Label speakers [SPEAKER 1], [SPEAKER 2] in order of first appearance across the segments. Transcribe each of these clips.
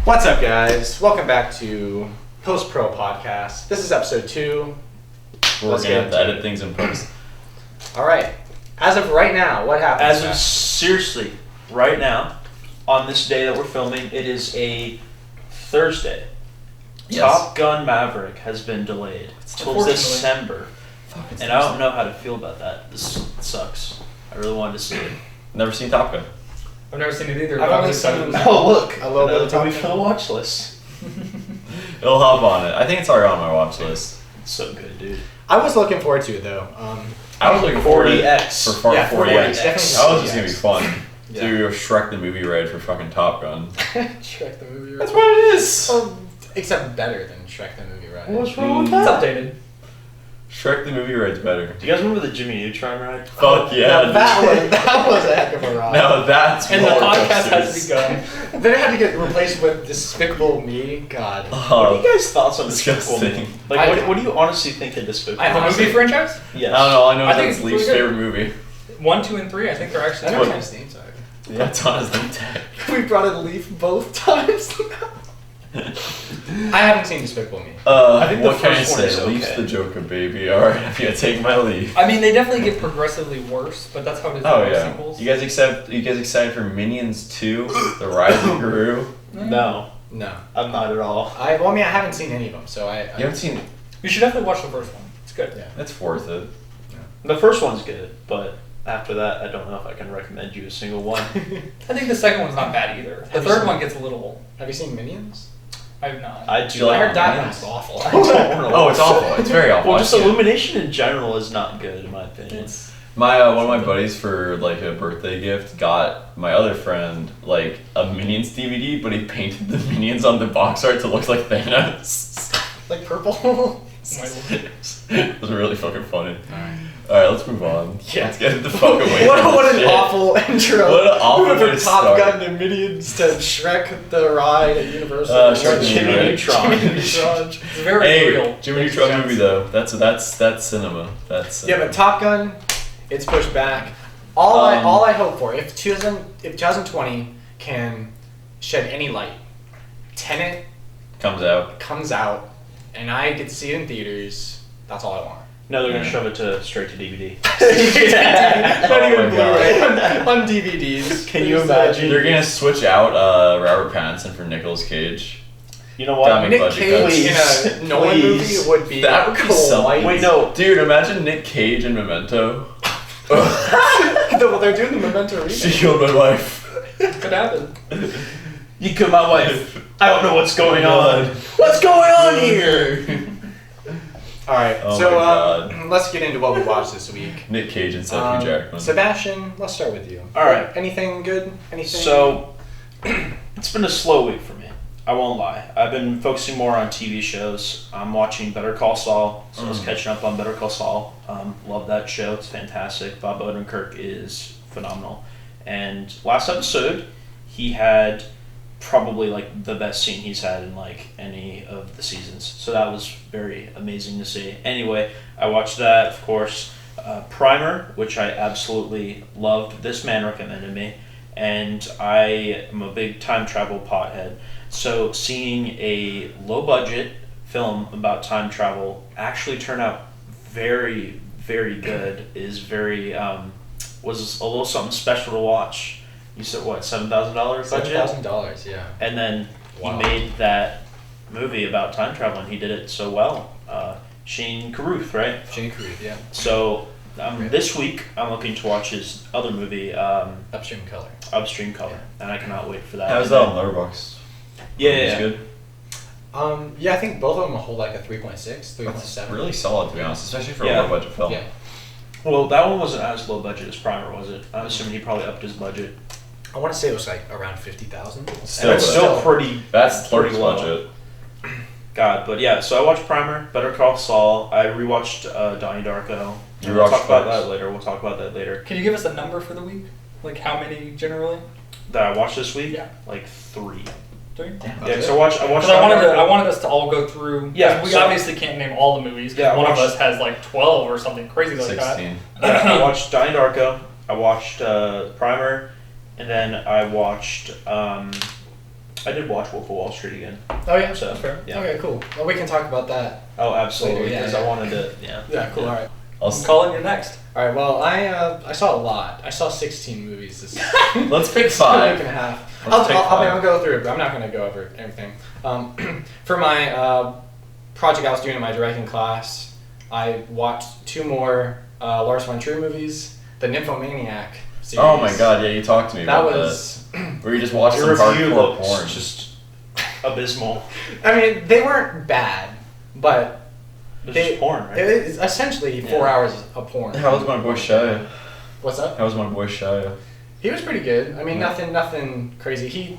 [SPEAKER 1] What's up, guys? Welcome back to Post Pro Podcast. This is episode 2.
[SPEAKER 2] We're going to have to edit things in post.
[SPEAKER 1] Alright. As of right now, what happens?
[SPEAKER 3] Seriously, right now, on this day that we're filming, it is a Thursday.
[SPEAKER 2] Yes.
[SPEAKER 3] Top Gun Maverick has been delayed till December. And I don't know how to feel about that. This sucks. I really wanted to see it.
[SPEAKER 2] Never seen Top Gun.
[SPEAKER 4] I've never seen it either.
[SPEAKER 1] I've only seen
[SPEAKER 3] Oh, look.
[SPEAKER 1] a little bit of Top
[SPEAKER 3] Movie
[SPEAKER 1] Gun.
[SPEAKER 3] film watch list.
[SPEAKER 2] It'll hop on it. I think it's already on my watch list.
[SPEAKER 3] It's so good, dude.
[SPEAKER 1] I was looking forward to it, though.
[SPEAKER 2] I was looking forward to it
[SPEAKER 3] 40X.
[SPEAKER 2] for
[SPEAKER 1] Yeah,
[SPEAKER 2] 40X.
[SPEAKER 1] 40X.
[SPEAKER 2] That was just going to be fun.
[SPEAKER 1] Yeah.
[SPEAKER 2] Do a Shrek the movie ride for fucking Top Gun.
[SPEAKER 1] Shrek the movie ride.
[SPEAKER 2] That's what it is.
[SPEAKER 1] Except better than Shrek the movie ride.
[SPEAKER 3] What's wrong with
[SPEAKER 4] It's
[SPEAKER 3] that?
[SPEAKER 4] updated.
[SPEAKER 2] Shrek the movie ride's better.
[SPEAKER 3] Do you guys remember the Jimmy Neutron ride?
[SPEAKER 2] Fuck yeah.
[SPEAKER 1] Now, that was a heck of a ride.
[SPEAKER 2] Now that's
[SPEAKER 4] And the
[SPEAKER 2] roller
[SPEAKER 4] podcast has
[SPEAKER 2] coasters.
[SPEAKER 4] begun.
[SPEAKER 1] Then it had to get replaced with Despicable Me. God.
[SPEAKER 3] What are you guys' thoughts on
[SPEAKER 2] disgusting.
[SPEAKER 3] Despicable Me? Like, what do you honestly think of Despicable Me?
[SPEAKER 4] The movie franchise?
[SPEAKER 3] Yes.
[SPEAKER 2] I don't know. I know
[SPEAKER 4] I think
[SPEAKER 2] it's
[SPEAKER 4] it's
[SPEAKER 2] Leaf's
[SPEAKER 4] pretty
[SPEAKER 2] favorite movie.
[SPEAKER 4] 1, 2, and 3. I think they're
[SPEAKER 1] I
[SPEAKER 4] actually.
[SPEAKER 1] know
[SPEAKER 2] what-
[SPEAKER 1] what his name tag.
[SPEAKER 2] Yeah, it's on his name tag.
[SPEAKER 1] We brought in Leaf both times. I haven't seen Despicable Me.
[SPEAKER 3] I think the
[SPEAKER 2] what can I
[SPEAKER 3] first one
[SPEAKER 2] say?
[SPEAKER 3] is
[SPEAKER 2] Leaf's
[SPEAKER 3] okay.
[SPEAKER 2] the Joker, baby. Alright, I'm gonna take my leave.
[SPEAKER 4] I mean, they definitely get progressively worse, but that's how it is
[SPEAKER 2] Oh
[SPEAKER 4] with
[SPEAKER 2] yeah.
[SPEAKER 4] sequels.
[SPEAKER 2] You guys excited for Minions 2? The Rise of Gru?
[SPEAKER 3] No,
[SPEAKER 1] No.
[SPEAKER 3] I'm not at all.
[SPEAKER 1] I haven't seen any of them, so I
[SPEAKER 2] You haven't seen
[SPEAKER 4] You should definitely watch the first one. It's good.
[SPEAKER 1] Yeah.
[SPEAKER 2] it's worth it.
[SPEAKER 3] The first one's good, but after that, I don't know if I can recommend you a single one.
[SPEAKER 4] I think the second one's not bad either. The
[SPEAKER 1] Have you
[SPEAKER 4] third
[SPEAKER 1] seen-
[SPEAKER 4] one gets a little.
[SPEAKER 1] Have you seen Minions?
[SPEAKER 4] I have not.
[SPEAKER 3] I
[SPEAKER 2] Do
[SPEAKER 3] do
[SPEAKER 2] you
[SPEAKER 1] I
[SPEAKER 2] like
[SPEAKER 1] heard that
[SPEAKER 2] Minions?
[SPEAKER 1] one's awful.
[SPEAKER 2] Oh, it's awful. It's very awful.
[SPEAKER 3] Well,
[SPEAKER 2] I've
[SPEAKER 3] just
[SPEAKER 2] seen it.
[SPEAKER 3] Illumination in general is not good, in my opinion.
[SPEAKER 2] My one of my buddies for like a birthday gift got my other friend like a Minions DVD, but he painted the Minions on the box art to look like Thanos.
[SPEAKER 1] Like purple.
[SPEAKER 2] It was really fucking funny.
[SPEAKER 1] Alright.
[SPEAKER 2] Alright, let's move on.
[SPEAKER 1] Yeah.
[SPEAKER 2] Let's get the fuck away.
[SPEAKER 1] What
[SPEAKER 2] from
[SPEAKER 1] an
[SPEAKER 2] shit.
[SPEAKER 1] awful intro.
[SPEAKER 2] What an awful
[SPEAKER 1] We went
[SPEAKER 2] way
[SPEAKER 1] from
[SPEAKER 2] to
[SPEAKER 1] Top
[SPEAKER 2] start.
[SPEAKER 1] Gun to Minions to Shrek the Ride at Universal.
[SPEAKER 2] Shrek the
[SPEAKER 3] Jimmy
[SPEAKER 2] Movie.
[SPEAKER 3] Neutron.
[SPEAKER 1] Jimmy Neutron.
[SPEAKER 4] It's very
[SPEAKER 2] Hey,
[SPEAKER 4] real.
[SPEAKER 2] Jimmy Neutron movie though. That's cinema. That's
[SPEAKER 1] Yeah, but Top Gun, it's pushed back. All I hope for, if 2020 can shed any light, Tenet
[SPEAKER 2] comes out.
[SPEAKER 1] comes out, and I get to see it in theaters. That's all I want.
[SPEAKER 3] No, they're gonna shove it straight to DVD.
[SPEAKER 1] Not
[SPEAKER 2] Oh
[SPEAKER 1] even
[SPEAKER 2] my God.
[SPEAKER 1] Blu-ray on DVDs.
[SPEAKER 3] Can you imagine?
[SPEAKER 2] They're gonna switch out Robert Pattinson for Nicolas Cage.
[SPEAKER 3] You know what?
[SPEAKER 2] Damn it.
[SPEAKER 1] Nick
[SPEAKER 2] Budget
[SPEAKER 1] Cage
[SPEAKER 2] cuts.
[SPEAKER 1] in a Nolan
[SPEAKER 3] Please.
[SPEAKER 1] movie would be
[SPEAKER 2] That would be
[SPEAKER 1] quite-
[SPEAKER 2] something.
[SPEAKER 3] Wait, no.
[SPEAKER 2] Dude, imagine Nick Cage in Memento.
[SPEAKER 1] Well, they're doing the Memento
[SPEAKER 2] She
[SPEAKER 1] remake.
[SPEAKER 2] killed my wife.
[SPEAKER 4] Could happen.
[SPEAKER 3] You killed my wife. I don't know what's going on. What's going on here?
[SPEAKER 1] All right,
[SPEAKER 2] Oh
[SPEAKER 1] so
[SPEAKER 2] my God.
[SPEAKER 1] let's get into what we watched this week.
[SPEAKER 2] Nick Cage and Sophie Jackman.
[SPEAKER 1] Sebastian, let's start with you.
[SPEAKER 3] All right.
[SPEAKER 1] Anything good? Anything?
[SPEAKER 3] So, it's been a slow week for me. I won't lie. I've been focusing more on TV shows. I'm watching Better Call Saul, so I was catching up on Better Call Saul. Love that show. It's fantastic. Bob Odenkirk is phenomenal. And last episode, he had probably like the best scene he's had in like any of the seasons. So that was very amazing to see. Anyway, I watched that, of course. Primer, which I absolutely loved. This man recommended me. And I am a big time travel pothead. So seeing a low budget film about time travel actually turn out very, very good is very was a little something special to watch. You said what, $7,000 budget?
[SPEAKER 1] $7,000, yeah.
[SPEAKER 3] And then
[SPEAKER 1] Wow.
[SPEAKER 3] he made that movie about time travel, and he did it so well. Shane Carruth, right?
[SPEAKER 1] Shane Carruth, yeah.
[SPEAKER 3] So this week I'm looking to watch his other movie,
[SPEAKER 1] Upstream Color.
[SPEAKER 3] Upstream Color, and I cannot wait for that.
[SPEAKER 2] How's that on Letterboxd?
[SPEAKER 3] Yeah,
[SPEAKER 2] It's
[SPEAKER 3] yeah.
[SPEAKER 2] good.
[SPEAKER 1] Yeah, I think both of them will hold like a 3.6,
[SPEAKER 2] That's
[SPEAKER 1] 3.7.
[SPEAKER 2] really solid to be honest, especially for
[SPEAKER 3] Yeah.
[SPEAKER 2] a low budget film.
[SPEAKER 1] Yeah.
[SPEAKER 3] Well, that one wasn't as low budget as Primer, was it? I'm assuming he probably upped his budget.
[SPEAKER 1] I want to say it was like around 50,000.
[SPEAKER 2] Still,
[SPEAKER 3] That's still pretty.
[SPEAKER 2] That's
[SPEAKER 3] pretty
[SPEAKER 2] Clerks
[SPEAKER 3] low.
[SPEAKER 2] budget.
[SPEAKER 3] God, but yeah. So I watched Primer, Better Call Saul. I rewatched Donnie Darko.
[SPEAKER 2] You
[SPEAKER 3] We'll
[SPEAKER 2] watched
[SPEAKER 3] talk about
[SPEAKER 2] Clerks?
[SPEAKER 3] that later. We'll talk about that later.
[SPEAKER 4] Can you give us a number for the week? Like how many generally?
[SPEAKER 3] That I watched this week.
[SPEAKER 4] Yeah.
[SPEAKER 3] Like 3.
[SPEAKER 4] 3?
[SPEAKER 3] Yeah. So I watched.
[SPEAKER 4] Because
[SPEAKER 3] Donnie Darko.
[SPEAKER 4] I wanted us to all go through.
[SPEAKER 3] Yeah,
[SPEAKER 4] We
[SPEAKER 3] so-
[SPEAKER 4] obviously can't name all the movies. 'Cause
[SPEAKER 3] Yeah, I
[SPEAKER 4] one of
[SPEAKER 3] watched-
[SPEAKER 4] us has like 12 or something crazy like
[SPEAKER 2] 16.
[SPEAKER 3] Yeah, I watched Donnie Darko. I watched Primer, and then I watched I did watch Wolf of Wall Street again.
[SPEAKER 1] Oh yeah.
[SPEAKER 3] So
[SPEAKER 4] Fair.
[SPEAKER 3] yeah.
[SPEAKER 1] Okay, cool. Well, we can talk about that.
[SPEAKER 3] Oh, absolutely.
[SPEAKER 1] Later, yeah,
[SPEAKER 3] Because
[SPEAKER 1] yeah.
[SPEAKER 3] I wanted to. Yeah.
[SPEAKER 1] Yeah, cool. All right.
[SPEAKER 4] Colin, you're next.
[SPEAKER 1] All right. Well, I saw a lot. I saw 16 movies this
[SPEAKER 2] Let's pick
[SPEAKER 1] week
[SPEAKER 2] 5.
[SPEAKER 1] and a half.
[SPEAKER 2] Let's pick
[SPEAKER 1] I'll
[SPEAKER 2] 5.
[SPEAKER 1] go through it, but I'm not going to go over everything. For my project I was doing in my directing class, I watched 2 more Lars von Trier movies. The Nymphomaniac series.
[SPEAKER 2] Oh my god, yeah, you talked to me
[SPEAKER 1] That
[SPEAKER 2] about
[SPEAKER 1] was.
[SPEAKER 2] that. Where you just watched some
[SPEAKER 3] Your review
[SPEAKER 2] hardcore
[SPEAKER 3] looks
[SPEAKER 2] porn.
[SPEAKER 3] just abysmal.
[SPEAKER 1] I mean, they weren't bad, but
[SPEAKER 3] It's
[SPEAKER 1] they,
[SPEAKER 3] just porn, right?
[SPEAKER 1] it is essentially 4
[SPEAKER 3] Yeah.
[SPEAKER 1] hours of porn.
[SPEAKER 2] How was my boy Shia?
[SPEAKER 1] What's up?
[SPEAKER 2] How was my boy Shia?
[SPEAKER 1] He was pretty good. I mean,
[SPEAKER 2] Yeah.
[SPEAKER 1] nothing crazy. He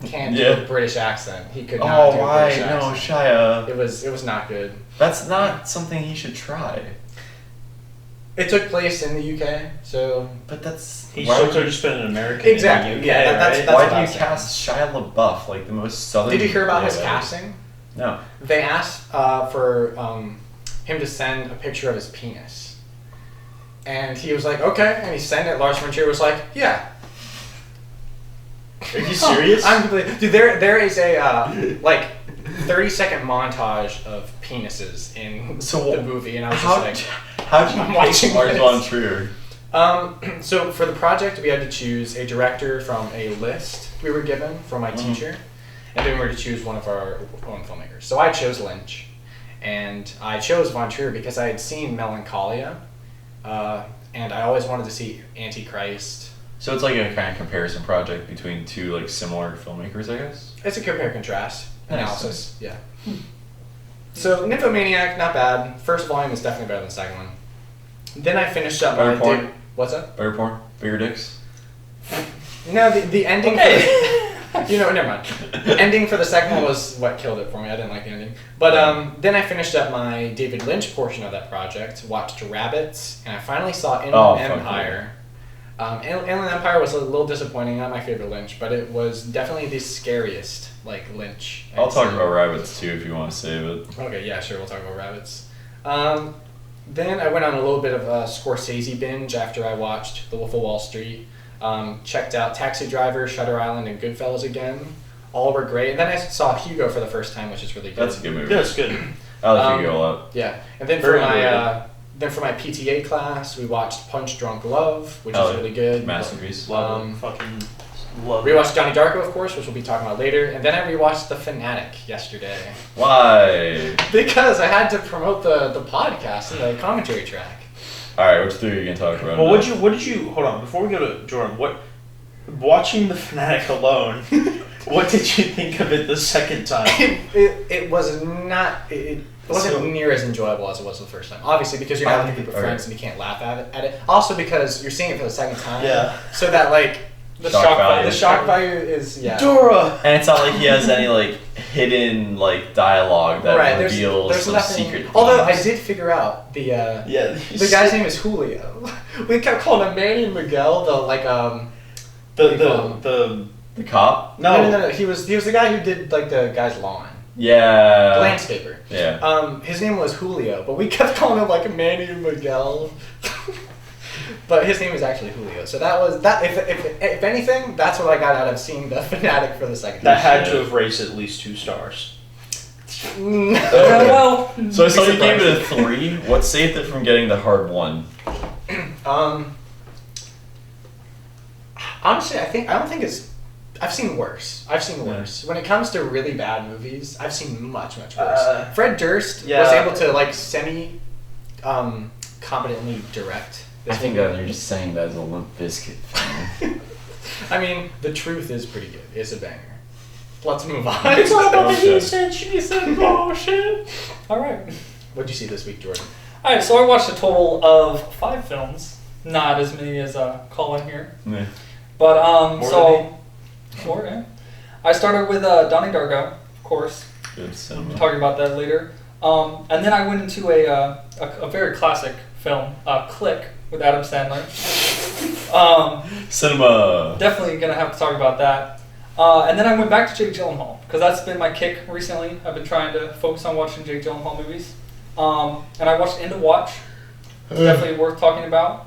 [SPEAKER 1] can't do
[SPEAKER 2] Yeah.
[SPEAKER 1] a British accent. He could not do
[SPEAKER 2] Oh,
[SPEAKER 1] a
[SPEAKER 2] why?
[SPEAKER 1] British
[SPEAKER 2] No,
[SPEAKER 1] accent.
[SPEAKER 2] Shia.
[SPEAKER 1] It was not good.
[SPEAKER 2] That's not something he should try.
[SPEAKER 1] It took place in the UK, so
[SPEAKER 2] But that's...
[SPEAKER 3] He
[SPEAKER 2] why
[SPEAKER 3] should
[SPEAKER 2] would
[SPEAKER 3] have
[SPEAKER 2] you,
[SPEAKER 3] just been an American.
[SPEAKER 1] Exactly,
[SPEAKER 3] In the UK,
[SPEAKER 1] yeah, that's-
[SPEAKER 3] right?
[SPEAKER 1] that's-
[SPEAKER 2] why
[SPEAKER 1] what
[SPEAKER 2] do
[SPEAKER 1] I
[SPEAKER 2] you
[SPEAKER 1] was
[SPEAKER 2] cast Shia LaBeouf, like the most southern...
[SPEAKER 1] did you hear about his
[SPEAKER 2] Yeah.
[SPEAKER 1] casting?
[SPEAKER 2] No.
[SPEAKER 1] They asked for him to send a picture of his penis, and he was like, "Okay," and he sent it. Lars von Trier was like, "Yeah."
[SPEAKER 3] Are you serious?
[SPEAKER 1] I'm completely, dude. There is a like 30-second montage of penises in
[SPEAKER 2] So
[SPEAKER 1] the movie, and I was
[SPEAKER 2] How
[SPEAKER 1] just
[SPEAKER 2] how'd you
[SPEAKER 1] I'm
[SPEAKER 2] pick
[SPEAKER 1] watching
[SPEAKER 2] Lars
[SPEAKER 1] this.
[SPEAKER 2] von Trier?
[SPEAKER 1] like, so for the project, we had to choose a director from a list we were given from my teacher, and then we were to choose one of our own filmmakers. So I chose Lynch, and I chose von Trier because I had seen Melancholia, and I always wanted to see Antichrist.
[SPEAKER 2] So it's like a kind of comparison project between 2 like similar filmmakers, I guess?
[SPEAKER 1] It's a compare contrast
[SPEAKER 2] Nice.
[SPEAKER 1] analysis. Yeah. So Nymphomaniac, not bad. First volume is definitely better than the second one. Then I finished up
[SPEAKER 2] Better
[SPEAKER 1] my
[SPEAKER 2] porn?
[SPEAKER 1] What's up?
[SPEAKER 2] Better porn? Bigger dicks?
[SPEAKER 1] No, the ending.
[SPEAKER 4] Okay.
[SPEAKER 1] You know, never mind. The ending for the second one was what killed it for me. I didn't like the ending. But then I finished up my David Lynch portion of that project, watched Rabbits, and I finally saw Inland
[SPEAKER 2] Oh, fuck
[SPEAKER 1] Empire. Inland Empire was a little disappointing, not my favorite Lynch, but it was definitely the scariest, like, Lynch.
[SPEAKER 2] I'll
[SPEAKER 1] I'd
[SPEAKER 2] talk
[SPEAKER 1] seen.
[SPEAKER 2] about Rabbits too if you want to save it.
[SPEAKER 1] Okay, yeah, sure, we'll talk about Rabbits. Then I went on a little bit of a Scorsese binge after I watched The Wolf of Wall Street. Checked out Taxi Driver, Shutter Island, and Goodfellas again. All were great. And then I saw Hugo for the first time, which is really good.
[SPEAKER 2] That's a good movie.
[SPEAKER 3] Yeah, it's good.
[SPEAKER 2] I like Hugo a lot.
[SPEAKER 1] Yeah. And then
[SPEAKER 3] Very
[SPEAKER 1] for my PTA class, we watched Punch Drunk Love, which
[SPEAKER 2] Oh,
[SPEAKER 1] is really good.
[SPEAKER 2] Masterpiece.
[SPEAKER 3] Love
[SPEAKER 1] Um,
[SPEAKER 3] it. Fucking love
[SPEAKER 1] We
[SPEAKER 3] it.
[SPEAKER 1] watched Donnie Darko, of course, which we'll be talking about later. And then I rewatched The Fanatic yesterday.
[SPEAKER 2] Why?
[SPEAKER 1] Because I had to promote the podcast and the commentary track.
[SPEAKER 2] Alright, which 3 are you going to talk about?
[SPEAKER 3] Well,
[SPEAKER 2] now?
[SPEAKER 3] what did you, hold on, before we go to Jordan, watching The Fanatic alone, what did you think of it the second time?
[SPEAKER 1] It was not. It wasn't
[SPEAKER 2] So-
[SPEAKER 1] near as enjoyable as it was the first time. Obviously, because you're not with a group of
[SPEAKER 2] Okay.
[SPEAKER 1] friends and you can't laugh at it. Also, because you're seeing it for the second time.
[SPEAKER 3] Yeah.
[SPEAKER 1] So that like
[SPEAKER 4] The
[SPEAKER 2] Shock
[SPEAKER 4] shock
[SPEAKER 2] value.
[SPEAKER 4] value.
[SPEAKER 1] the shock value is
[SPEAKER 3] Dora!
[SPEAKER 2] And it's not like he has any like hidden like dialogue that
[SPEAKER 1] right.
[SPEAKER 2] reveals
[SPEAKER 1] There's
[SPEAKER 2] some
[SPEAKER 1] nothing.
[SPEAKER 2] secret.
[SPEAKER 1] Although I
[SPEAKER 2] themes.
[SPEAKER 1] did figure out the
[SPEAKER 3] Yeah.
[SPEAKER 1] the guy's name is Julio. We kept calling him Manny Miguel.
[SPEAKER 2] The cop?
[SPEAKER 1] No. He was the guy who did like the guy's lawn.
[SPEAKER 2] Yeah.
[SPEAKER 1] Landscaper.
[SPEAKER 2] Yeah.
[SPEAKER 1] His name was Julio, but we kept calling him like Manny Miguel. But his name is actually Julio. So that was that. If anything, that's what I got out of seeing The Fanatic for the second
[SPEAKER 3] That
[SPEAKER 1] time.
[SPEAKER 3] had to have raised at least 2 stars.
[SPEAKER 4] Well,
[SPEAKER 2] So I saw you gave
[SPEAKER 1] surprised.
[SPEAKER 2] it a 3. What saved it from getting the hard 1?
[SPEAKER 1] Honestly, I don't think it's. I've seen worse.
[SPEAKER 2] Yeah.
[SPEAKER 1] When it comes to really bad movies, I've seen much worse. Fred Durst was
[SPEAKER 3] yeah.
[SPEAKER 1] able to like semi, competently direct. This
[SPEAKER 2] I think
[SPEAKER 1] movie.
[SPEAKER 2] that you're just saying that as a Limp Bizkit fan.
[SPEAKER 1] I mean, the truth is pretty good. It's a banger. Let's move on.
[SPEAKER 3] It's all about the
[SPEAKER 2] Okay.
[SPEAKER 3] he said, she said bullshit.
[SPEAKER 4] all right.
[SPEAKER 1] What'd you see this week, Jordan?
[SPEAKER 4] All right. So I watched a total of 5 films. Not as many as Colin here,
[SPEAKER 2] Yeah.
[SPEAKER 4] but
[SPEAKER 3] More
[SPEAKER 4] so more. Yeah. I started with Donnie Darko, of course.
[SPEAKER 2] Good cinema.
[SPEAKER 4] Talking about that later. And then I went into a very classic film, Click, with Adam Sandler.
[SPEAKER 2] Cinema.
[SPEAKER 4] Definitely gonna have to talk about that. And then I went back to Jake Gyllenhaal because that's been my kick recently. I've been trying to focus on watching Jake Gyllenhaal movies. And I watched End of Watch. Definitely worth talking about.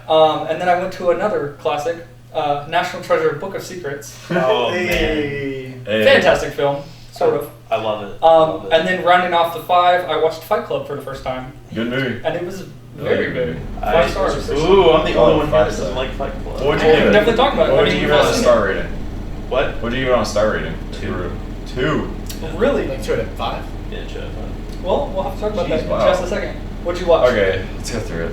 [SPEAKER 4] And then I went to another classic, National Treasure: Book of Secrets.
[SPEAKER 3] Oh man,
[SPEAKER 1] Hey.
[SPEAKER 4] Fantastic film, sort of.
[SPEAKER 3] I love it.
[SPEAKER 4] And then rounding off the 5, I watched Fight Club for the first time,
[SPEAKER 2] Good movie.
[SPEAKER 4] and it was very good.
[SPEAKER 3] I-
[SPEAKER 4] 5 stars.
[SPEAKER 3] Ooh, I'm the only one here that
[SPEAKER 2] 5
[SPEAKER 3] doesn't
[SPEAKER 2] stars.
[SPEAKER 3] like Fight Club.
[SPEAKER 2] What would
[SPEAKER 4] Oh,
[SPEAKER 2] you
[SPEAKER 4] we
[SPEAKER 2] give
[SPEAKER 4] can
[SPEAKER 2] it?
[SPEAKER 4] definitely talk about it.
[SPEAKER 2] What
[SPEAKER 4] Why
[SPEAKER 2] would
[SPEAKER 4] do
[SPEAKER 2] you
[SPEAKER 4] you
[SPEAKER 2] give it on a
[SPEAKER 4] guys
[SPEAKER 2] star rating?
[SPEAKER 3] What?
[SPEAKER 2] What do you give it on a star rating?
[SPEAKER 3] 2.
[SPEAKER 2] 2.
[SPEAKER 4] Really?
[SPEAKER 1] Like 2 out of 5.
[SPEAKER 3] Yeah, Jeff.
[SPEAKER 4] Well, we'll have to talk about that
[SPEAKER 2] Jeez,
[SPEAKER 4] in
[SPEAKER 2] wow.
[SPEAKER 4] just a second. What'd you watch?
[SPEAKER 2] Okay, let's go through it.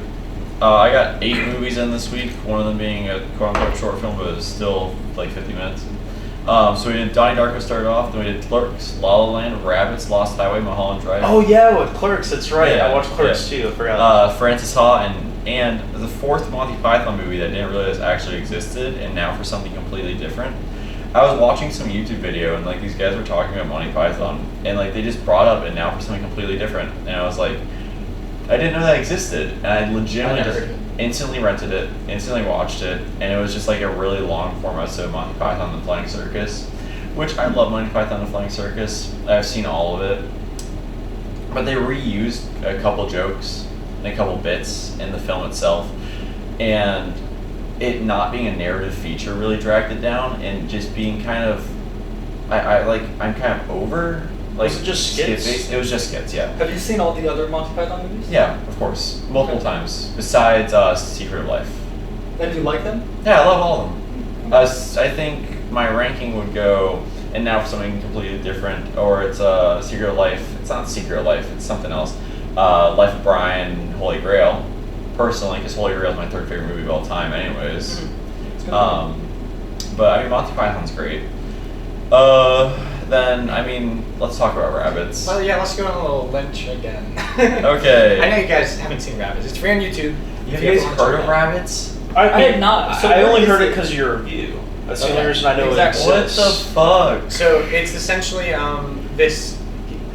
[SPEAKER 2] I got 8 movies in this week, one of them being a quote-unquote short film, but it's still like 50 minutes. So we did Donnie Darko started off, then we did Clerks, La La Land, Rabbits, Lost Highway, Mulholland Drive.
[SPEAKER 3] Oh yeah, with Clerks. That's right.
[SPEAKER 2] Yeah,
[SPEAKER 3] I watched Clerks
[SPEAKER 2] yeah.
[SPEAKER 3] too. I forgot.
[SPEAKER 2] Francis Ha and the 4th Monty Python movie that I didn't realize actually existed, and now for something completely different. I was watching some YouTube video and like these guys were talking about Monty Python, and like they just brought up and now for something completely different, and I was like, I didn't know that existed, and I legitimately
[SPEAKER 1] I never
[SPEAKER 2] just
[SPEAKER 1] heard of it.
[SPEAKER 2] instantly rented it, instantly watched it, and it was just like a really long form episode of Monty Python and the Flying Circus, which I love Monty Python and the Flying Circus. I've seen all of it, but they reused a couple jokes and a couple bits in the film itself, and it not being a narrative feature really dragged it down, and just being kind of, I'm kind of over. Like,
[SPEAKER 3] Was it just skits?
[SPEAKER 2] skit-based. It was just skits, yeah.
[SPEAKER 4] Have you seen all the other Monty Python movies?
[SPEAKER 2] Yeah, of course. Multiple times. Besides Secret of Life.
[SPEAKER 4] And do you like them?
[SPEAKER 2] Yeah, I love all of them. I think my ranking would go, and now for something completely different, or it's Secret of Life. It's not Secret of Life, it's something else. Life of Brian, Holy Grail. Personally, because Holy Grail is my 3rd favorite movie of all time anyways.
[SPEAKER 4] It's good.
[SPEAKER 2] But I mean, Monty Python's great. Then, I mean, let's talk about Rabbits.
[SPEAKER 1] Well, yeah, let's go on a little Lynch again.
[SPEAKER 2] Okay.
[SPEAKER 1] I know you guys haven't seen Rabbits. It's free on YouTube.
[SPEAKER 2] Have
[SPEAKER 1] If
[SPEAKER 2] you guys
[SPEAKER 1] ever wanna
[SPEAKER 2] heard
[SPEAKER 1] check
[SPEAKER 2] of
[SPEAKER 1] it out.
[SPEAKER 2] Rabbits?
[SPEAKER 4] I had not. So
[SPEAKER 3] I
[SPEAKER 4] what
[SPEAKER 3] only
[SPEAKER 4] is
[SPEAKER 3] heard it
[SPEAKER 4] it?
[SPEAKER 3] because of your review. That's the
[SPEAKER 1] Okay.
[SPEAKER 3] only reason I know
[SPEAKER 4] Exactly.
[SPEAKER 3] it
[SPEAKER 2] What the
[SPEAKER 3] exists.
[SPEAKER 2] fuck?
[SPEAKER 1] So it's essentially this.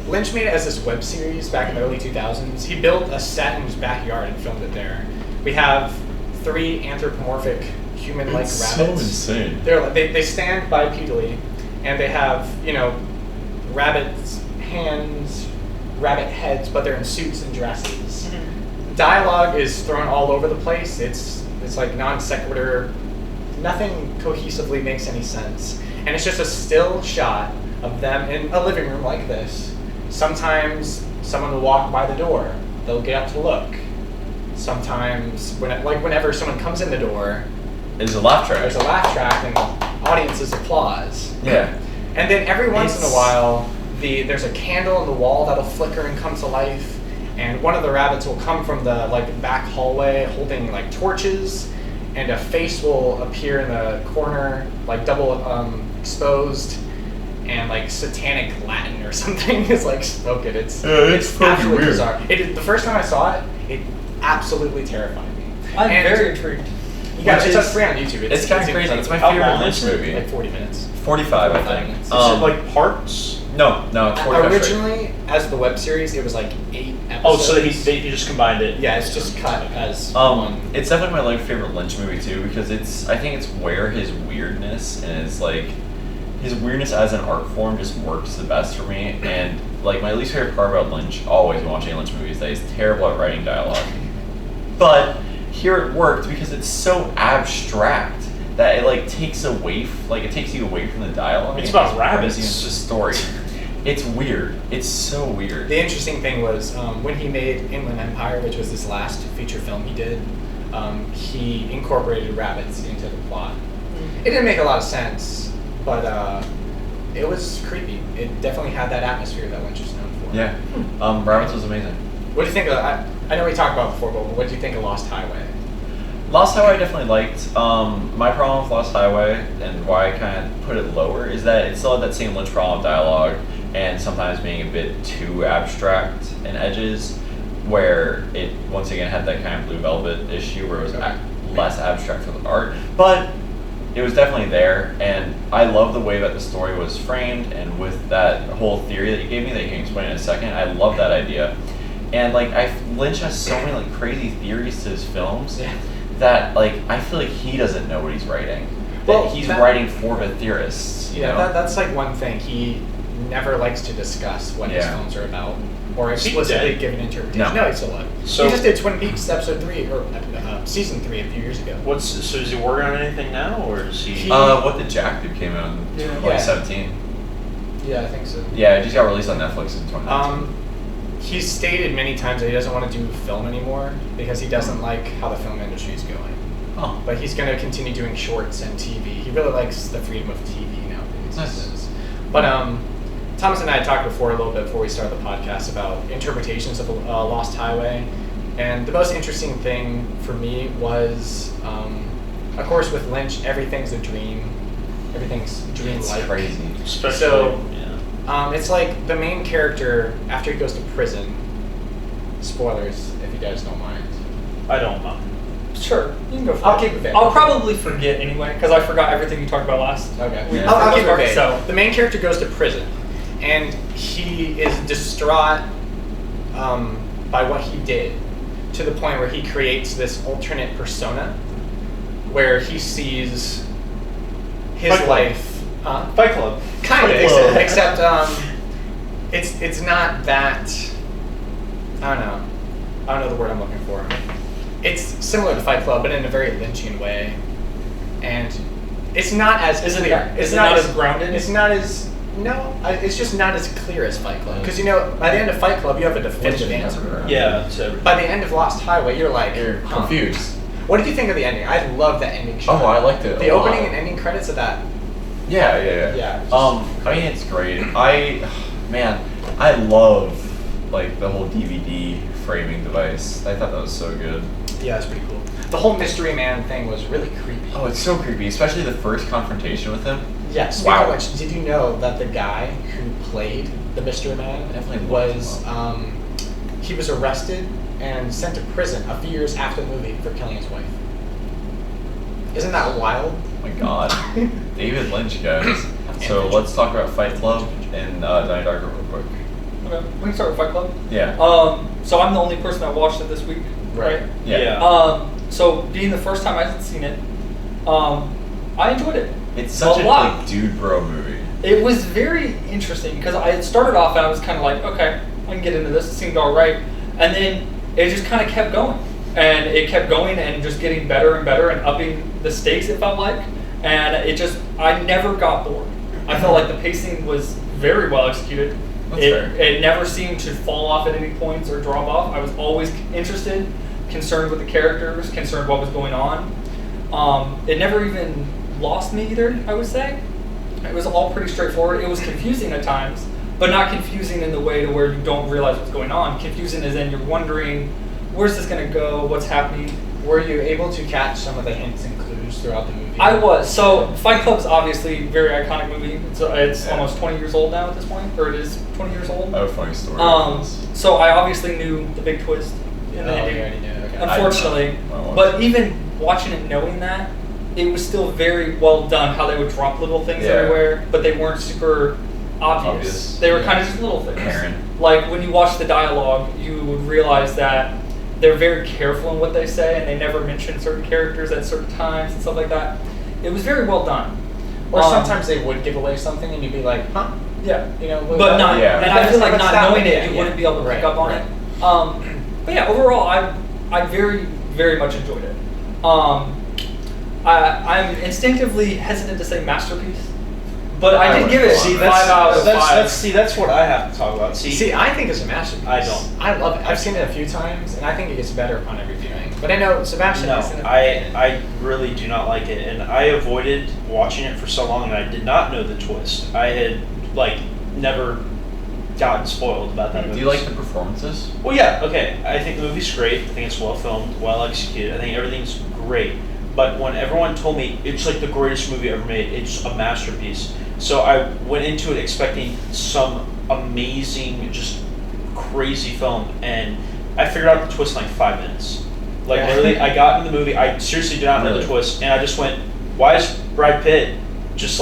[SPEAKER 1] Lynch made it as this web series back in the early 2000s. He built a set in his backyard and filmed it there. We have 3 anthropomorphic human-like
[SPEAKER 2] It's
[SPEAKER 1] rabbits.
[SPEAKER 2] so insane.
[SPEAKER 1] They stand bipedally, and they have rabbits' hands, rabbit heads, but they're in suits and dresses. Dialogue is thrown all over the place. It's like non sequitur. Nothing cohesively makes any sense, and it's just a still shot of them in a living room like this. Sometimes someone will walk by the door. They'll get up to look. Sometimes, whenever someone comes in the door,
[SPEAKER 2] It's a laugh track.
[SPEAKER 1] there's a laugh track and the audience's applause.
[SPEAKER 2] Yeah.
[SPEAKER 1] And then every once in
[SPEAKER 2] It's-
[SPEAKER 1] a while, there's a candle in the wall that'll flicker and come to life, and one of the rabbits will come from the back hallway holding torches, and a face will appear in the corner, double exposed, and satanic Latin or something is spoken. It's
[SPEAKER 2] fucking
[SPEAKER 1] absolutely
[SPEAKER 2] weird.
[SPEAKER 1] bizarre. The first time I saw it, it absolutely terrified me.
[SPEAKER 4] I'm
[SPEAKER 1] And
[SPEAKER 4] very intrigued.
[SPEAKER 1] You got
[SPEAKER 2] Which
[SPEAKER 1] it's
[SPEAKER 2] is-
[SPEAKER 1] free on YouTube.
[SPEAKER 2] It's kind of crazy. It's my
[SPEAKER 3] How
[SPEAKER 2] favorite
[SPEAKER 3] long
[SPEAKER 2] Lynch
[SPEAKER 3] is it?
[SPEAKER 2] movie.
[SPEAKER 1] 40 minutes.
[SPEAKER 2] 45, I
[SPEAKER 1] 45
[SPEAKER 2] think.
[SPEAKER 1] minutes.
[SPEAKER 3] Is it like parts?
[SPEAKER 2] No, it's 45 straight.
[SPEAKER 1] Originally, as the web series, it was 8 episodes.
[SPEAKER 3] Oh, so he just combined it.
[SPEAKER 1] Yeah, it's just cut as one.
[SPEAKER 2] It's definitely my favorite Lynch movie too, because I think it's where his weirdness and his weirdness as an art form just works the best for me. And my least favorite part about Lynch, always when watching a Lynch movie, is that he's terrible at writing dialogue. But here it worked because it's so abstract that it takes you away from the dialogue.
[SPEAKER 3] It's
[SPEAKER 2] and
[SPEAKER 3] about
[SPEAKER 2] just
[SPEAKER 3] rabbits.
[SPEAKER 2] brings you into the story. It's weird. It's so weird.
[SPEAKER 1] The interesting thing was when he made Inland Empire, which was his last feature film he did, he incorporated rabbits into the plot. It didn't make a lot of sense, but it was creepy. It definitely had that atmosphere that Lynch is known for.
[SPEAKER 2] Yeah. Rabbits was amazing.
[SPEAKER 1] What do you think of, I know we talked about it before, but what do you think of Lost Highway?
[SPEAKER 2] Lost Highway I definitely liked. My problem with Lost Highway, and why I kind of put it lower, is that it still had that same Lynch problem of dialogue, and sometimes being a bit too abstract in edges, where it once again had that kind of Blue Velvet issue where it was less abstract for the art. But it was definitely there, and I love the way that the story was framed, and with that whole theory that you gave me that you can explain in a second, I love that idea. And Lynch has so many crazy theories to his films.
[SPEAKER 1] Yeah.
[SPEAKER 2] That I feel like he doesn't know what he's writing.
[SPEAKER 1] Well,
[SPEAKER 2] That he's
[SPEAKER 1] that-
[SPEAKER 2] writing for the theorists.
[SPEAKER 1] Yeah,
[SPEAKER 2] you know?
[SPEAKER 1] that's one thing. He never likes to discuss what his
[SPEAKER 2] Yeah.
[SPEAKER 1] films are about. or explicitly
[SPEAKER 3] dead?
[SPEAKER 1] give an interpretation.
[SPEAKER 2] No.
[SPEAKER 1] No, he's still alive.
[SPEAKER 3] So-
[SPEAKER 1] he just did Twin Peaks episode 3 or season 3 a few years ago.
[SPEAKER 3] So is he working on anything now, or is he?
[SPEAKER 2] What Did Jack Do came out in
[SPEAKER 4] Yeah.
[SPEAKER 2] 2017.
[SPEAKER 1] Yeah, I think so.
[SPEAKER 2] Yeah, it just got released on Netflix in 2019.
[SPEAKER 1] He's stated many times that he doesn't want to do film anymore because he doesn't like how the film industry is going.
[SPEAKER 2] Oh.
[SPEAKER 1] But he's going to continue doing shorts and TV. He really likes the freedom of TV nowadays.
[SPEAKER 2] Nice.
[SPEAKER 1] But Thomas and I had talked before a little bit before we started the podcast about interpretations of Lost Highway. And the most interesting thing for me was, of course, with Lynch, everything's a dream. Everything's dream-like.
[SPEAKER 2] It's crazy.
[SPEAKER 3] Especially,
[SPEAKER 1] So-
[SPEAKER 3] yeah.
[SPEAKER 1] It's like the main character, after he goes to prison, spoilers if you guys don't mind.
[SPEAKER 3] I don't mind.
[SPEAKER 4] Sure, you can go for
[SPEAKER 1] I'll
[SPEAKER 4] it.
[SPEAKER 1] keep it vague.
[SPEAKER 4] I'll probably forget anyway, because I forgot everything you talked about last.
[SPEAKER 1] Okay.
[SPEAKER 2] Yeah.
[SPEAKER 1] I'll keep it vague.
[SPEAKER 4] So-
[SPEAKER 1] The main character goes to prison, and he is distraught by what he did, to the point where he creates this alternate persona, where he sees his
[SPEAKER 3] Fight Club.
[SPEAKER 1] life.
[SPEAKER 3] Fight Club.
[SPEAKER 1] Kind of,
[SPEAKER 3] Fight Club.
[SPEAKER 1] except it's not that. I don't know the word I'm looking for. It's similar to Fight Club, but in a very Lynchian way, and it's not as
[SPEAKER 4] Is it
[SPEAKER 1] clear.
[SPEAKER 4] not-
[SPEAKER 1] It's
[SPEAKER 4] is it not as grounded?
[SPEAKER 1] It's not as it's just not as clear as Fight Club. Because by the end of Fight Club, you have a definitive answer.
[SPEAKER 3] Yeah. So
[SPEAKER 1] By the end of Lost Highway, you're like,
[SPEAKER 2] You're
[SPEAKER 1] huh.
[SPEAKER 2] confused.
[SPEAKER 1] What did you think of the ending? I love the ending shot.
[SPEAKER 2] Oh, I liked it.
[SPEAKER 1] The
[SPEAKER 2] a lot.
[SPEAKER 1] opening and ending credits of that.
[SPEAKER 2] Yeah.
[SPEAKER 1] Yeah, just-
[SPEAKER 2] I mean, it's great. I love like the whole DVD framing device. I thought that was so good.
[SPEAKER 1] Yeah, it's pretty cool. The whole Mystery Man thing was really creepy.
[SPEAKER 2] Oh, it's so creepy, especially the first confrontation with him.
[SPEAKER 1] Yes.
[SPEAKER 2] Wow.
[SPEAKER 1] Wow. Did you know that the guy who played the Mystery Man
[SPEAKER 2] Definitely looked
[SPEAKER 1] was
[SPEAKER 2] him up.
[SPEAKER 1] he was arrested and sent to prison a few years after the movie for killing his wife. Isn't that wild?
[SPEAKER 2] Oh my God, David Lynch, guys. So let's talk about Fight Club and Donnie Darko real quick.
[SPEAKER 4] Okay, we can start with Fight Club.
[SPEAKER 2] Yeah.
[SPEAKER 4] So I'm the only person that watched it this week, right?
[SPEAKER 2] Yeah.
[SPEAKER 4] So being the first time I had seen it, I enjoyed it.
[SPEAKER 2] It's such a
[SPEAKER 4] lot.
[SPEAKER 2] like dude bro movie.
[SPEAKER 4] It was very interesting because I had started off and I was kind of like, okay, I can get into this. It seemed all right, and then it just kind of kept going, and it kept going and just getting better and better and upping the stakes. It felt like, and I never got bored. I felt like the pacing was very well executed.
[SPEAKER 2] That's fair.
[SPEAKER 4] It never seemed to fall off at any points or drop off. I was always interested, concerned with the characters, concerned what was going on. It never even lost me either, I would say. It was all pretty straightforward. It was confusing at times, but not confusing in the way to where you don't realize what's going on. Confusing as in you're wondering, where's this going to go? What's happening?
[SPEAKER 1] Were you able to catch some of the hints and clues throughout the movie?
[SPEAKER 4] I was. So Fight Club's obviously a very iconic movie. It's
[SPEAKER 2] Yeah.
[SPEAKER 4] almost 20 years old now at this point, or it is 20 years old.
[SPEAKER 2] Oh, funny story.
[SPEAKER 4] So I obviously knew the big twist in
[SPEAKER 1] Oh,
[SPEAKER 4] the
[SPEAKER 1] you
[SPEAKER 4] ending.
[SPEAKER 1] already knew. Okay.
[SPEAKER 4] Unfortunately,
[SPEAKER 2] I watched
[SPEAKER 4] but even watching it knowing that, it was still very well done how they would drop little things
[SPEAKER 2] Yeah.
[SPEAKER 4] everywhere, but they weren't super obvious. They were kind of just little things.
[SPEAKER 2] Apparent.
[SPEAKER 4] Like when you watch the dialogue, you would realize that they're very careful in what they say and they never mention certain characters at certain times and stuff like that. It was very well done.
[SPEAKER 1] Or sometimes they would give away something and you'd be like, huh?
[SPEAKER 4] Yeah.
[SPEAKER 1] You know,
[SPEAKER 4] But not,
[SPEAKER 2] Yeah.
[SPEAKER 4] and I feel like
[SPEAKER 1] What's
[SPEAKER 4] not
[SPEAKER 1] that?
[SPEAKER 4] knowing it,
[SPEAKER 1] Yeah,
[SPEAKER 4] you
[SPEAKER 1] yeah.
[SPEAKER 4] wouldn't be able to pick
[SPEAKER 1] Right,
[SPEAKER 4] up on
[SPEAKER 1] right.
[SPEAKER 4] it. But yeah, overall, I very, very much enjoyed it. I'm instinctively hesitant to say masterpiece, but I did give it
[SPEAKER 2] See,
[SPEAKER 4] 5 out of 5.
[SPEAKER 3] That's what I have to talk about.
[SPEAKER 1] See, I think it's a masterpiece.
[SPEAKER 3] I don't.
[SPEAKER 1] I love it. I've seen it a few times, and I think it gets better upon every viewing. But I know Sebastian
[SPEAKER 3] No,
[SPEAKER 1] has seen it.
[SPEAKER 3] I really do not like it, and I avoided watching it for so long, and I did not know the twist. I had never gotten spoiled about that
[SPEAKER 2] Do
[SPEAKER 3] movie.
[SPEAKER 2] you like the performances?
[SPEAKER 3] Well, yeah, okay. I think the movie's great. I think it's well filmed, well executed. I think everything's great. But when everyone told me it's like the greatest movie ever made, it's a masterpiece. So I went into it expecting some amazing, just crazy film, and I figured out the twist in 5 minutes.
[SPEAKER 1] Yeah.
[SPEAKER 3] Literally, I got in the movie. I seriously did not know the
[SPEAKER 2] Really?
[SPEAKER 3] twist, and I just went, "Why is Brad Pitt just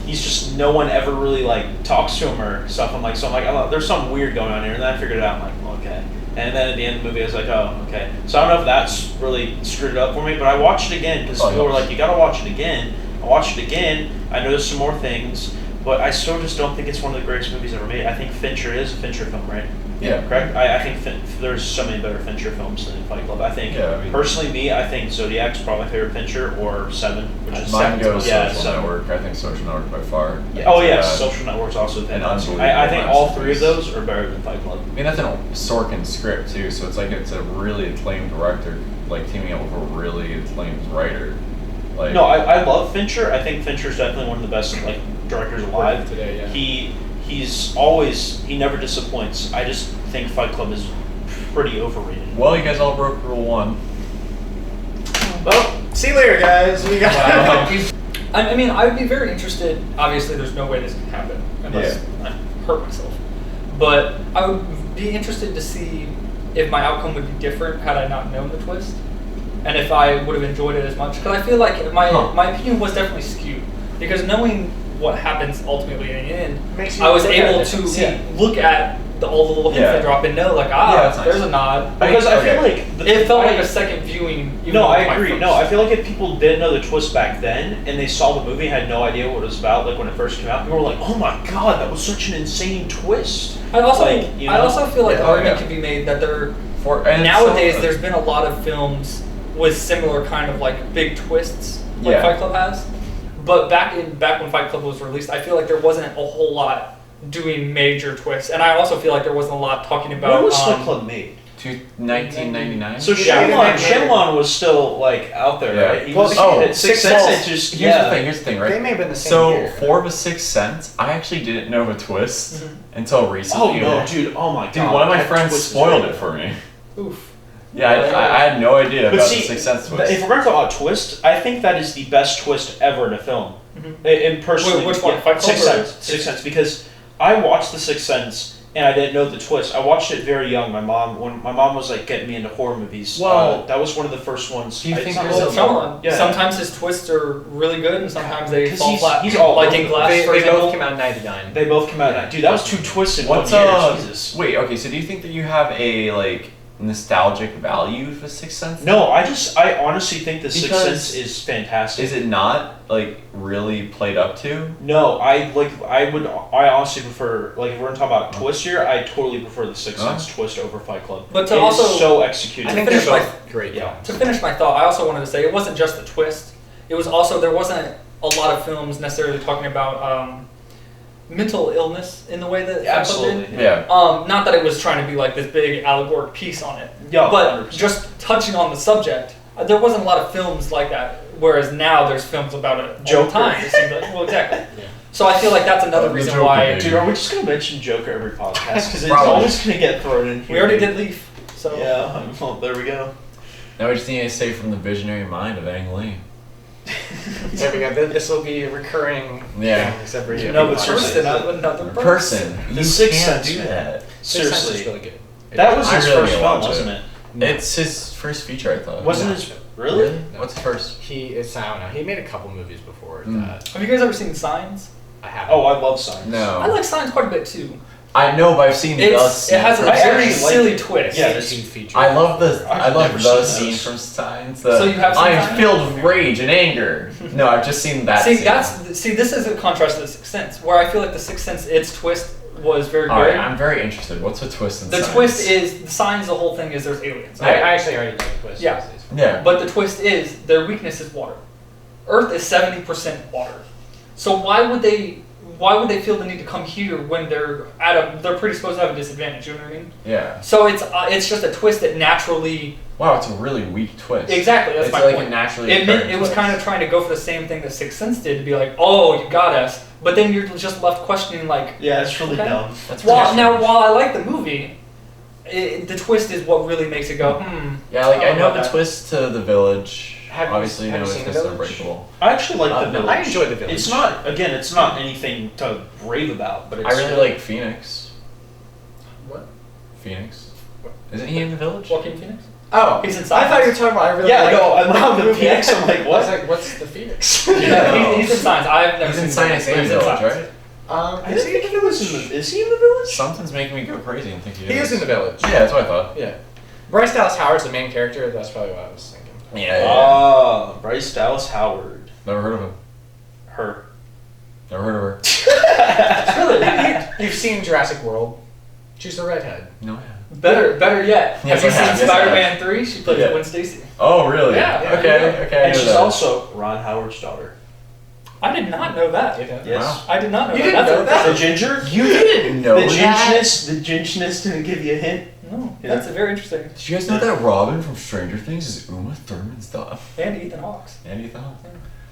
[SPEAKER 3] he's just no one ever really talks to him or stuff?" I'm like, oh, there's something weird going on here, and then I figured it out. I'm like, well, okay. And then at the end of the movie, I was like, oh, okay. So I don't know if that's really screwed it up for me, but I watched it again because
[SPEAKER 2] Oh,
[SPEAKER 3] people were
[SPEAKER 2] yes.
[SPEAKER 3] like, you gotta watch it again. I watched it again. I noticed some more things, but I still just don't think it's one of the greatest movies ever made. I think Fincher is a Fincher film, right?
[SPEAKER 2] Yeah.
[SPEAKER 3] Correct? I think there's so many better Fincher films than Fight Club. I think, personally, I think Zodiac's probably my favorite Fincher, or Seven, which is
[SPEAKER 2] mine goes Social
[SPEAKER 3] Seven.
[SPEAKER 2] Network. I think Social Network by far.
[SPEAKER 3] Yeah. Oh, yeah, Social Network's also fantastic. I think all three of those are better than Fight Club.
[SPEAKER 2] I mean, that's a Sorkin script, too, so it's like it's a really acclaimed director, like, teaming up with a really acclaimed writer. Like,
[SPEAKER 3] no, I love Fincher. I think Fincher's definitely one of the best like directors alive
[SPEAKER 1] today. Yeah.
[SPEAKER 3] He never disappoints. I just think Fight Club is pretty overrated.
[SPEAKER 2] Well, you guys all broke rule 1.
[SPEAKER 1] Well, see you later, guys. We got.
[SPEAKER 4] I mean, I would be very interested. Obviously, there's no way this can happen unless I hurt myself. But I would be interested to see if my outcome would be different had I not known the twist, and if I would have enjoyed it as much. Because I feel like my opinion was definitely skewed. Because knowing what happens ultimately in the end, I was able to look at all the little hints they drop and know, like, there's a nod.
[SPEAKER 3] Because I feel like
[SPEAKER 4] it felt like a second viewing.
[SPEAKER 3] No, I agree. No, I feel like if people didn't know the twist back then and they saw the movie and had no idea what it was about, like when it first came out, people were like, "Oh my god, that was such an insane twist."
[SPEAKER 4] I also feel like the argument can be made that nowadays there's been a lot of films with similar kind of like big twists like Fight Club has. But back when Fight Club was released, I feel like there wasn't a whole lot doing major twists, and I also feel like there wasn't a lot talking about.
[SPEAKER 3] When was Fight Club made?
[SPEAKER 2] 1999.
[SPEAKER 3] So Shyamalan was still like out there, right? He was Sixth Sense. Here's
[SPEAKER 2] the thing, right?
[SPEAKER 1] They may have been the same year.
[SPEAKER 2] For the Sixth Sense, I actually didn't know the twist until recently.
[SPEAKER 3] Oh no, dude! Oh my god!
[SPEAKER 2] Dude, one of my friends spoiled it for me.
[SPEAKER 4] Oof.
[SPEAKER 2] Yeah, I had no idea about the Sixth Sense twist.
[SPEAKER 3] If we're going to talk about twist, I think that is the best twist ever in a film. And personally,
[SPEAKER 4] which one? Fight Club?
[SPEAKER 3] Sixth Sense, because I watched The Sixth Sense and I didn't know the twist. I watched it very young. When my mom was like getting me into horror movies. Well, that was one of the first ones.
[SPEAKER 2] Do you think
[SPEAKER 4] sometimes his twists are really good, and sometimes they fall flat.
[SPEAKER 3] He's all
[SPEAKER 4] like in Glass.
[SPEAKER 1] They both came out in '99.
[SPEAKER 3] They both came out in '99. Dude, that was 2 twists in 1 year. Jesus.
[SPEAKER 2] Wait, okay. So do you think that you have a like nostalgic value for Sixth Sense?
[SPEAKER 3] No, I honestly think the Sixth Sense is fantastic.
[SPEAKER 2] Is it not like really played up to?
[SPEAKER 3] No, I honestly prefer, like, if we're gonna talk about twist here, I totally prefer the Sixth Sense twist over Fight Club.
[SPEAKER 4] But to also
[SPEAKER 3] so executed.
[SPEAKER 1] I think they're both great.
[SPEAKER 4] Yeah. To finish my thought, I also wanted to say it wasn't just the twist. It was also there wasn't a lot of films necessarily talking about mental illness in the way that Fight Club did.
[SPEAKER 2] Yeah.
[SPEAKER 4] Not that it was trying to be like this big allegoric piece on it.
[SPEAKER 3] Yeah,
[SPEAKER 4] but
[SPEAKER 3] 100%.
[SPEAKER 4] just touching on the subject, there wasn't a lot of films like that. Whereas now there's films about it all the time. It seems like, well, exactly. Yeah. So I feel like that's another reason why.
[SPEAKER 3] Dude, are we just gonna mention Joker every podcast? Because it's always gonna get thrown in here.
[SPEAKER 4] We already did Leaf. So
[SPEAKER 3] yeah. Well, there we go.
[SPEAKER 2] Now we just need to say from the visionary mind of Ang Lee.
[SPEAKER 1] There we go. This will be a recurring thing every year.
[SPEAKER 3] No, but seriously,
[SPEAKER 4] another
[SPEAKER 2] person.
[SPEAKER 3] The Sixth Sense,
[SPEAKER 2] do that.
[SPEAKER 3] Seriously,
[SPEAKER 1] is really good.
[SPEAKER 3] That was his first film,
[SPEAKER 2] wasn't
[SPEAKER 3] it?
[SPEAKER 2] It's his first feature, I thought.
[SPEAKER 3] Wasn't his really?
[SPEAKER 2] What's his first?
[SPEAKER 1] I don't know. He made a couple movies before that.
[SPEAKER 4] Have you guys ever seen Signs?
[SPEAKER 1] I haven't.
[SPEAKER 3] Oh, I love Signs.
[SPEAKER 2] No.
[SPEAKER 4] I like Signs quite a bit too.
[SPEAKER 2] I know, but I've seen
[SPEAKER 4] it has a very silly twist.
[SPEAKER 3] Yeah, this feature.
[SPEAKER 2] I love the scene from Signs.
[SPEAKER 4] So you have
[SPEAKER 2] I am filled with rage and anger. No, I've just seen that.
[SPEAKER 4] See, this is a contrast to The Sixth Sense, where I feel like The Sixth Sense, its twist was very good.
[SPEAKER 2] Alright, I'm very interested. What's the twist in Signs?
[SPEAKER 4] The twist is the Signs. The whole thing is there's aliens.
[SPEAKER 1] I actually already know the twist.
[SPEAKER 4] Yeah. But the twist is their weakness is water. Earth is 70% water. So why would they feel the need to come here when they're predisposed to have a disadvantage? You know what I mean?
[SPEAKER 2] Yeah.
[SPEAKER 4] So it's just a twist that naturally.
[SPEAKER 2] Wow, it's a really weak twist.
[SPEAKER 4] Exactly, that's my point. It was kind of trying to go for the same thing that Sixth Sense did, to be like, oh, you got us, but then you're just left questioning, like.
[SPEAKER 3] Yeah, it's really dumb.
[SPEAKER 4] While I like the movie, the twist is what really makes it go.
[SPEAKER 2] Yeah, like I know the twist to The Village.
[SPEAKER 1] Obviously,
[SPEAKER 2] no, it's Unbreakable.
[SPEAKER 3] I actually like The Village.
[SPEAKER 1] I enjoy The Village.
[SPEAKER 3] It's not anything to rave about, but it's
[SPEAKER 2] I really like Phoenix.
[SPEAKER 4] What?
[SPEAKER 2] Phoenix. Isn't he in The Village?
[SPEAKER 4] Joaquin Phoenix?
[SPEAKER 1] Oh,
[SPEAKER 4] he's in Signs.
[SPEAKER 1] I thought you were talking about.
[SPEAKER 3] I like the Phoenix. I'm like, what?
[SPEAKER 1] I was like, what's the Phoenix?
[SPEAKER 4] He's in Signs. I've never seen
[SPEAKER 2] He's in Signs and Village, right?
[SPEAKER 3] Is he in The Village?
[SPEAKER 2] Something's making me go crazy and think he is.
[SPEAKER 1] He is in The Village.
[SPEAKER 2] Yeah, that's what I thought.
[SPEAKER 1] Yeah. Bryce Dallas Howard's the main character. That's probably what I was thinking.
[SPEAKER 3] Yeah. Bryce Dallas Howard.
[SPEAKER 2] Never heard of him.
[SPEAKER 3] Her.
[SPEAKER 2] Never heard of her.
[SPEAKER 4] Really?
[SPEAKER 1] You've seen Jurassic World. She's a redhead.
[SPEAKER 2] No.
[SPEAKER 4] Better yet.
[SPEAKER 2] Yes,
[SPEAKER 4] Have you
[SPEAKER 2] I have.
[SPEAKER 4] seen
[SPEAKER 2] Yes, I
[SPEAKER 4] Spider-Man 3? She plays
[SPEAKER 2] Yeah.
[SPEAKER 4] Gwen Stacy.
[SPEAKER 2] Oh, really?
[SPEAKER 1] Yeah.
[SPEAKER 2] Okay. I
[SPEAKER 3] And
[SPEAKER 2] knew
[SPEAKER 3] she's
[SPEAKER 2] that.
[SPEAKER 3] also Ron Howard's daughter.
[SPEAKER 4] I did not know that.
[SPEAKER 1] Yeah.
[SPEAKER 3] Yes.
[SPEAKER 2] Wow.
[SPEAKER 4] I did not know
[SPEAKER 1] You
[SPEAKER 4] that.
[SPEAKER 1] didn't know that?
[SPEAKER 3] The ginger?
[SPEAKER 2] You didn't know
[SPEAKER 3] The
[SPEAKER 2] that?
[SPEAKER 3] ginginess didn't give you a hint.
[SPEAKER 4] No,
[SPEAKER 3] Yeah.
[SPEAKER 4] that's very interesting.
[SPEAKER 2] Did you guys know that Robin from Stranger Things is Uma Thurman's daughter?
[SPEAKER 4] And Ethan Hawke's.
[SPEAKER 2] And you thought?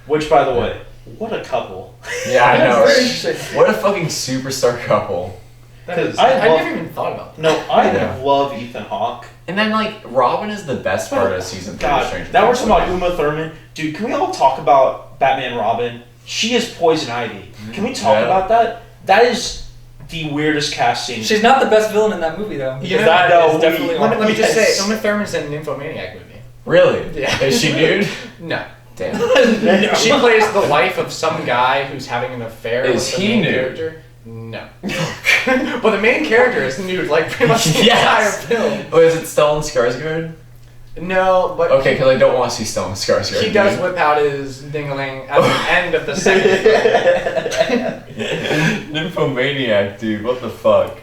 [SPEAKER 3] Which, by the way, what a couple.
[SPEAKER 2] Yeah, I
[SPEAKER 4] That's
[SPEAKER 2] know.
[SPEAKER 4] very
[SPEAKER 2] Right?
[SPEAKER 4] interesting.
[SPEAKER 2] What a fucking superstar couple.
[SPEAKER 1] That is,
[SPEAKER 3] I
[SPEAKER 1] I
[SPEAKER 3] love-
[SPEAKER 1] never even thought about that.
[SPEAKER 3] No, I
[SPEAKER 2] Yeah.
[SPEAKER 3] love Ethan Hawke.
[SPEAKER 2] And then like Robin is the best part of season 3 of
[SPEAKER 3] God,
[SPEAKER 2] Stranger
[SPEAKER 3] now we're
[SPEAKER 2] Things.
[SPEAKER 3] talking about Uma Thurman. Dude, can we all talk about Batman Robin? She is Poison Ivy. Can we talk
[SPEAKER 2] Yeah.
[SPEAKER 3] about that? That is the weirdest casting.
[SPEAKER 4] She's not the best villain in that movie, though.
[SPEAKER 1] You
[SPEAKER 4] Because
[SPEAKER 1] know,
[SPEAKER 4] that
[SPEAKER 3] no,
[SPEAKER 4] is definitely
[SPEAKER 1] Let me just
[SPEAKER 3] Yes.
[SPEAKER 1] say, Uma Thurman's in an Nymphomaniac movie.
[SPEAKER 2] Really?
[SPEAKER 1] Yeah.
[SPEAKER 2] Is she nude?
[SPEAKER 1] No.
[SPEAKER 2] Damn.
[SPEAKER 3] No.
[SPEAKER 1] She plays the wife of some guy who's having an affair
[SPEAKER 2] Is
[SPEAKER 1] with the
[SPEAKER 2] he
[SPEAKER 1] main
[SPEAKER 2] nude?
[SPEAKER 1] character. No. But the main character is nude, like pretty much the
[SPEAKER 2] Yes.
[SPEAKER 1] entire film.
[SPEAKER 2] Oh, is it Stellan Skarsgård?
[SPEAKER 1] No, but
[SPEAKER 2] Okay, because I don't want to see Stellan Skarsgård.
[SPEAKER 1] he does whip out his dingling at the end of the second film.
[SPEAKER 2] Nymphomaniac, dude. What the fuck?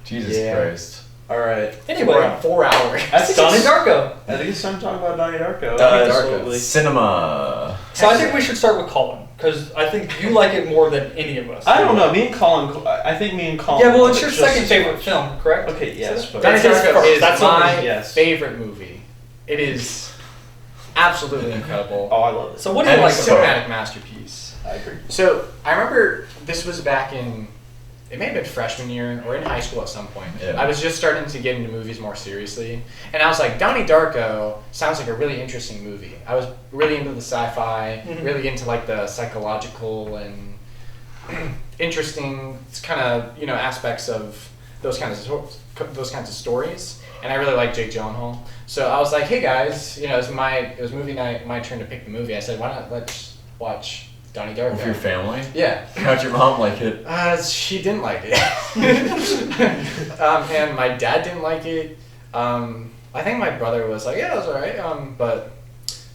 [SPEAKER 2] Jesus
[SPEAKER 1] Yeah.
[SPEAKER 2] Christ.
[SPEAKER 3] All right.
[SPEAKER 1] We're
[SPEAKER 4] Anyway,
[SPEAKER 1] at 4 hours.
[SPEAKER 3] I think
[SPEAKER 4] Donnie
[SPEAKER 3] it's-
[SPEAKER 4] Darko.
[SPEAKER 3] I think it's time to talk about Donnie Darko.
[SPEAKER 2] Donnie
[SPEAKER 3] Absolutely.
[SPEAKER 2] Cinema.
[SPEAKER 4] So I think we should start with Collin, because I think you like it more than any of us.
[SPEAKER 3] I don't know. Me and Colin. I think me and Colin.
[SPEAKER 4] Yeah, well,
[SPEAKER 3] love
[SPEAKER 4] it's
[SPEAKER 3] it
[SPEAKER 4] your
[SPEAKER 3] just
[SPEAKER 4] second
[SPEAKER 3] as
[SPEAKER 4] favorite
[SPEAKER 3] much.
[SPEAKER 4] film, correct?
[SPEAKER 3] Okay. Yes. But
[SPEAKER 1] Donnie
[SPEAKER 4] That's his
[SPEAKER 1] Darko
[SPEAKER 4] first.
[SPEAKER 1] is
[SPEAKER 4] That's
[SPEAKER 1] my
[SPEAKER 4] only-
[SPEAKER 3] yes.
[SPEAKER 1] favorite movie. It is absolutely incredible.
[SPEAKER 3] Oh, I love it.
[SPEAKER 4] So what do you
[SPEAKER 2] And
[SPEAKER 4] like
[SPEAKER 2] it's
[SPEAKER 4] about it?
[SPEAKER 1] Cinematic masterpiece.
[SPEAKER 3] I agree.
[SPEAKER 1] So I remember this was back in, it may have been freshman year or in high school at some point.
[SPEAKER 2] Yeah.
[SPEAKER 1] I was just starting to get into movies more seriously, and I was like, Donnie Darko sounds like a really interesting movie. I was really into the sci-fi,
[SPEAKER 4] Mhm.
[SPEAKER 1] really into like the psychological and interesting kind of aspects of those kinds of stories. And I really like Jake Gyllenhaal. So I was like, hey guys, it was movie night, my turn to pick the movie. I said, why not let's watch Donnie Darko?
[SPEAKER 2] With your family?
[SPEAKER 1] Yeah.
[SPEAKER 2] How'd your mom like it?
[SPEAKER 1] She didn't like it. And my dad didn't like it. I think my brother was like, yeah, it was alright. But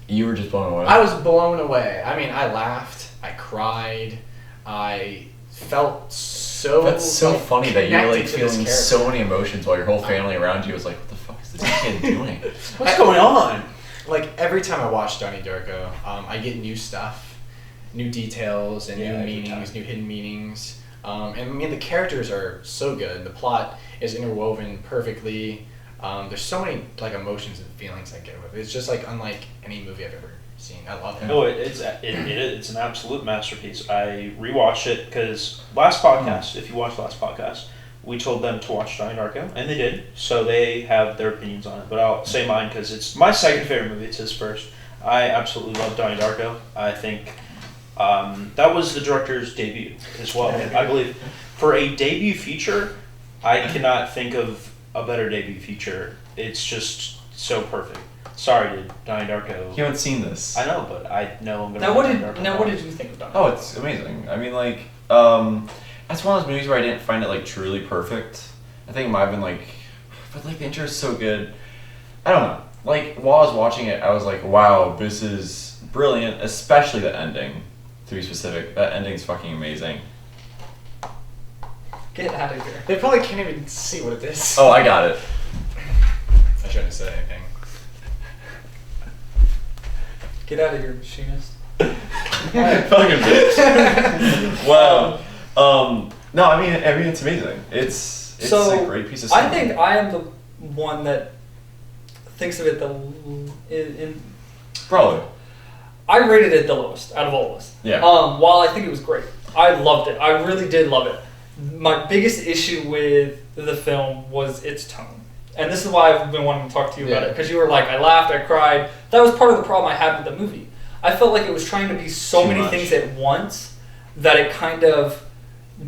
[SPEAKER 2] You were just blown away.
[SPEAKER 1] I was blown away. I mean, I laughed, I cried, I felt so.
[SPEAKER 2] That's so
[SPEAKER 1] like,
[SPEAKER 2] funny that you were like
[SPEAKER 1] connected to this
[SPEAKER 2] feeling
[SPEAKER 1] character.
[SPEAKER 2] so many emotions while your whole family around you was like, what the fuck is this kid doing?
[SPEAKER 3] What's going on?
[SPEAKER 1] Like every time I watch Donnie Darko, I get new stuff, new details, and
[SPEAKER 3] Yeah,
[SPEAKER 1] new
[SPEAKER 3] every
[SPEAKER 1] meanings,
[SPEAKER 3] time.
[SPEAKER 1] new hidden meanings. And I mean, the characters are so good. The plot is interwoven perfectly. There's so many like emotions and feelings I get with it. It's just like unlike any movie I've ever seen. I love it.
[SPEAKER 3] No, it's an absolute masterpiece. I rewatched it because last podcast, if you watched last podcast, we told them to watch Donnie Darko, and they did. So they have their opinions on it. But I'll say mine because it's my second favorite movie. It's his first. I absolutely love Donnie Darko. I think that was the director's debut as well, I believe. For a debut feature, I cannot think of a better debut feature. It's just so perfect. Sorry to Donnie Darko.
[SPEAKER 2] You haven't seen this.
[SPEAKER 3] I know, but I know I'm gonna.
[SPEAKER 4] Now,
[SPEAKER 3] watch Donnie Darko
[SPEAKER 4] what
[SPEAKER 3] more.
[SPEAKER 4] did you think of Donnie?
[SPEAKER 2] Oh, it's amazing. I mean, like, that's one of those movies where I didn't find it like truly perfect. I think it might have been like, but like the intro is so good. I don't know. Like while I was watching it, I was like, wow, this is brilliant. Especially the ending. To be specific, that ending's fucking amazing.
[SPEAKER 4] Get out of here.
[SPEAKER 1] They probably can't even see what it is.
[SPEAKER 2] Oh, I got it.
[SPEAKER 1] I shouldn't have said anything.
[SPEAKER 4] Get out of here, machinist.
[SPEAKER 2] Fucking bitch. Wow. No, I mean it's amazing. It's
[SPEAKER 4] So,
[SPEAKER 2] a great piece of
[SPEAKER 4] I
[SPEAKER 2] cinema.
[SPEAKER 4] think I am the one that thinks of it in
[SPEAKER 2] Probably.
[SPEAKER 4] I rated it the lowest out of all of us.
[SPEAKER 2] Yeah.
[SPEAKER 4] While I think it was great, I loved it. I really did love it. My biggest issue with the film was its tone, and this is why I've been wanting to talk to you about
[SPEAKER 1] Yeah.
[SPEAKER 4] it, because you were like, I laughed, I cried. That was part of the problem I had with the movie. I felt like it was trying to be so
[SPEAKER 2] Too
[SPEAKER 4] many
[SPEAKER 2] much.
[SPEAKER 4] things at once that it kind of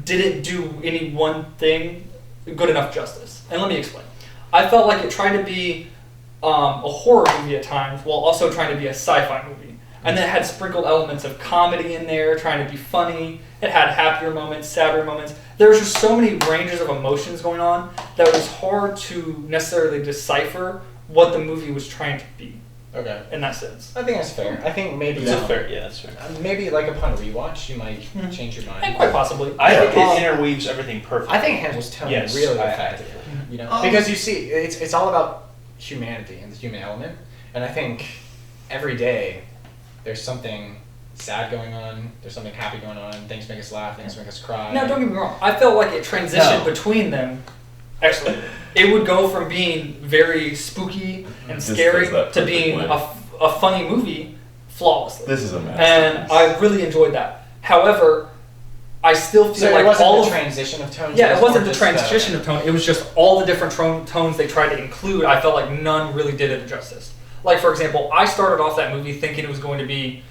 [SPEAKER 4] didn't do any one thing good enough justice. And let me explain. I felt like it tried to be a horror movie at times while also trying to be a sci-fi movie. And then it had sprinkled elements of comedy in there, trying to be funny. It had happier moments, sadder moments. There was just so many ranges of emotions going on that it was hard to necessarily decipher what the movie was trying to be.
[SPEAKER 1] Okay.
[SPEAKER 4] in that sense.
[SPEAKER 1] I think that's fair. I think maybe
[SPEAKER 3] That's fair. Yeah, that's fair.
[SPEAKER 1] maybe like upon rewatch, you might change your mind.
[SPEAKER 4] And quite possibly.
[SPEAKER 3] I think it interweaves everything perfectly.
[SPEAKER 1] I think it handles tone
[SPEAKER 3] Yes,
[SPEAKER 1] really
[SPEAKER 3] I-
[SPEAKER 1] effectively. You know, because you see, it's all about humanity and the human element, and I think every day there's something sad going on, there's something happy going on, things make us laugh, things make us cry.
[SPEAKER 4] Now, don't get me wrong. I felt like it transitioned
[SPEAKER 3] No.
[SPEAKER 4] between them. Excellent. It would go from being very spooky and
[SPEAKER 2] This
[SPEAKER 4] scary
[SPEAKER 2] does that
[SPEAKER 4] to being
[SPEAKER 2] perfectly.
[SPEAKER 4] a funny movie flawlessly.
[SPEAKER 2] This is a
[SPEAKER 4] And
[SPEAKER 2] masterpiece.
[SPEAKER 4] I really enjoyed that. However, I still feel
[SPEAKER 1] So
[SPEAKER 4] like
[SPEAKER 1] it wasn't
[SPEAKER 4] all
[SPEAKER 1] the
[SPEAKER 4] of
[SPEAKER 1] transition of tones.
[SPEAKER 4] yeah, it wasn't
[SPEAKER 1] more
[SPEAKER 4] the
[SPEAKER 1] just
[SPEAKER 4] transition of tone. It was just all the different tones they tried to include. I felt like none really did it justice. Like, for example, I started off that movie thinking it was going to be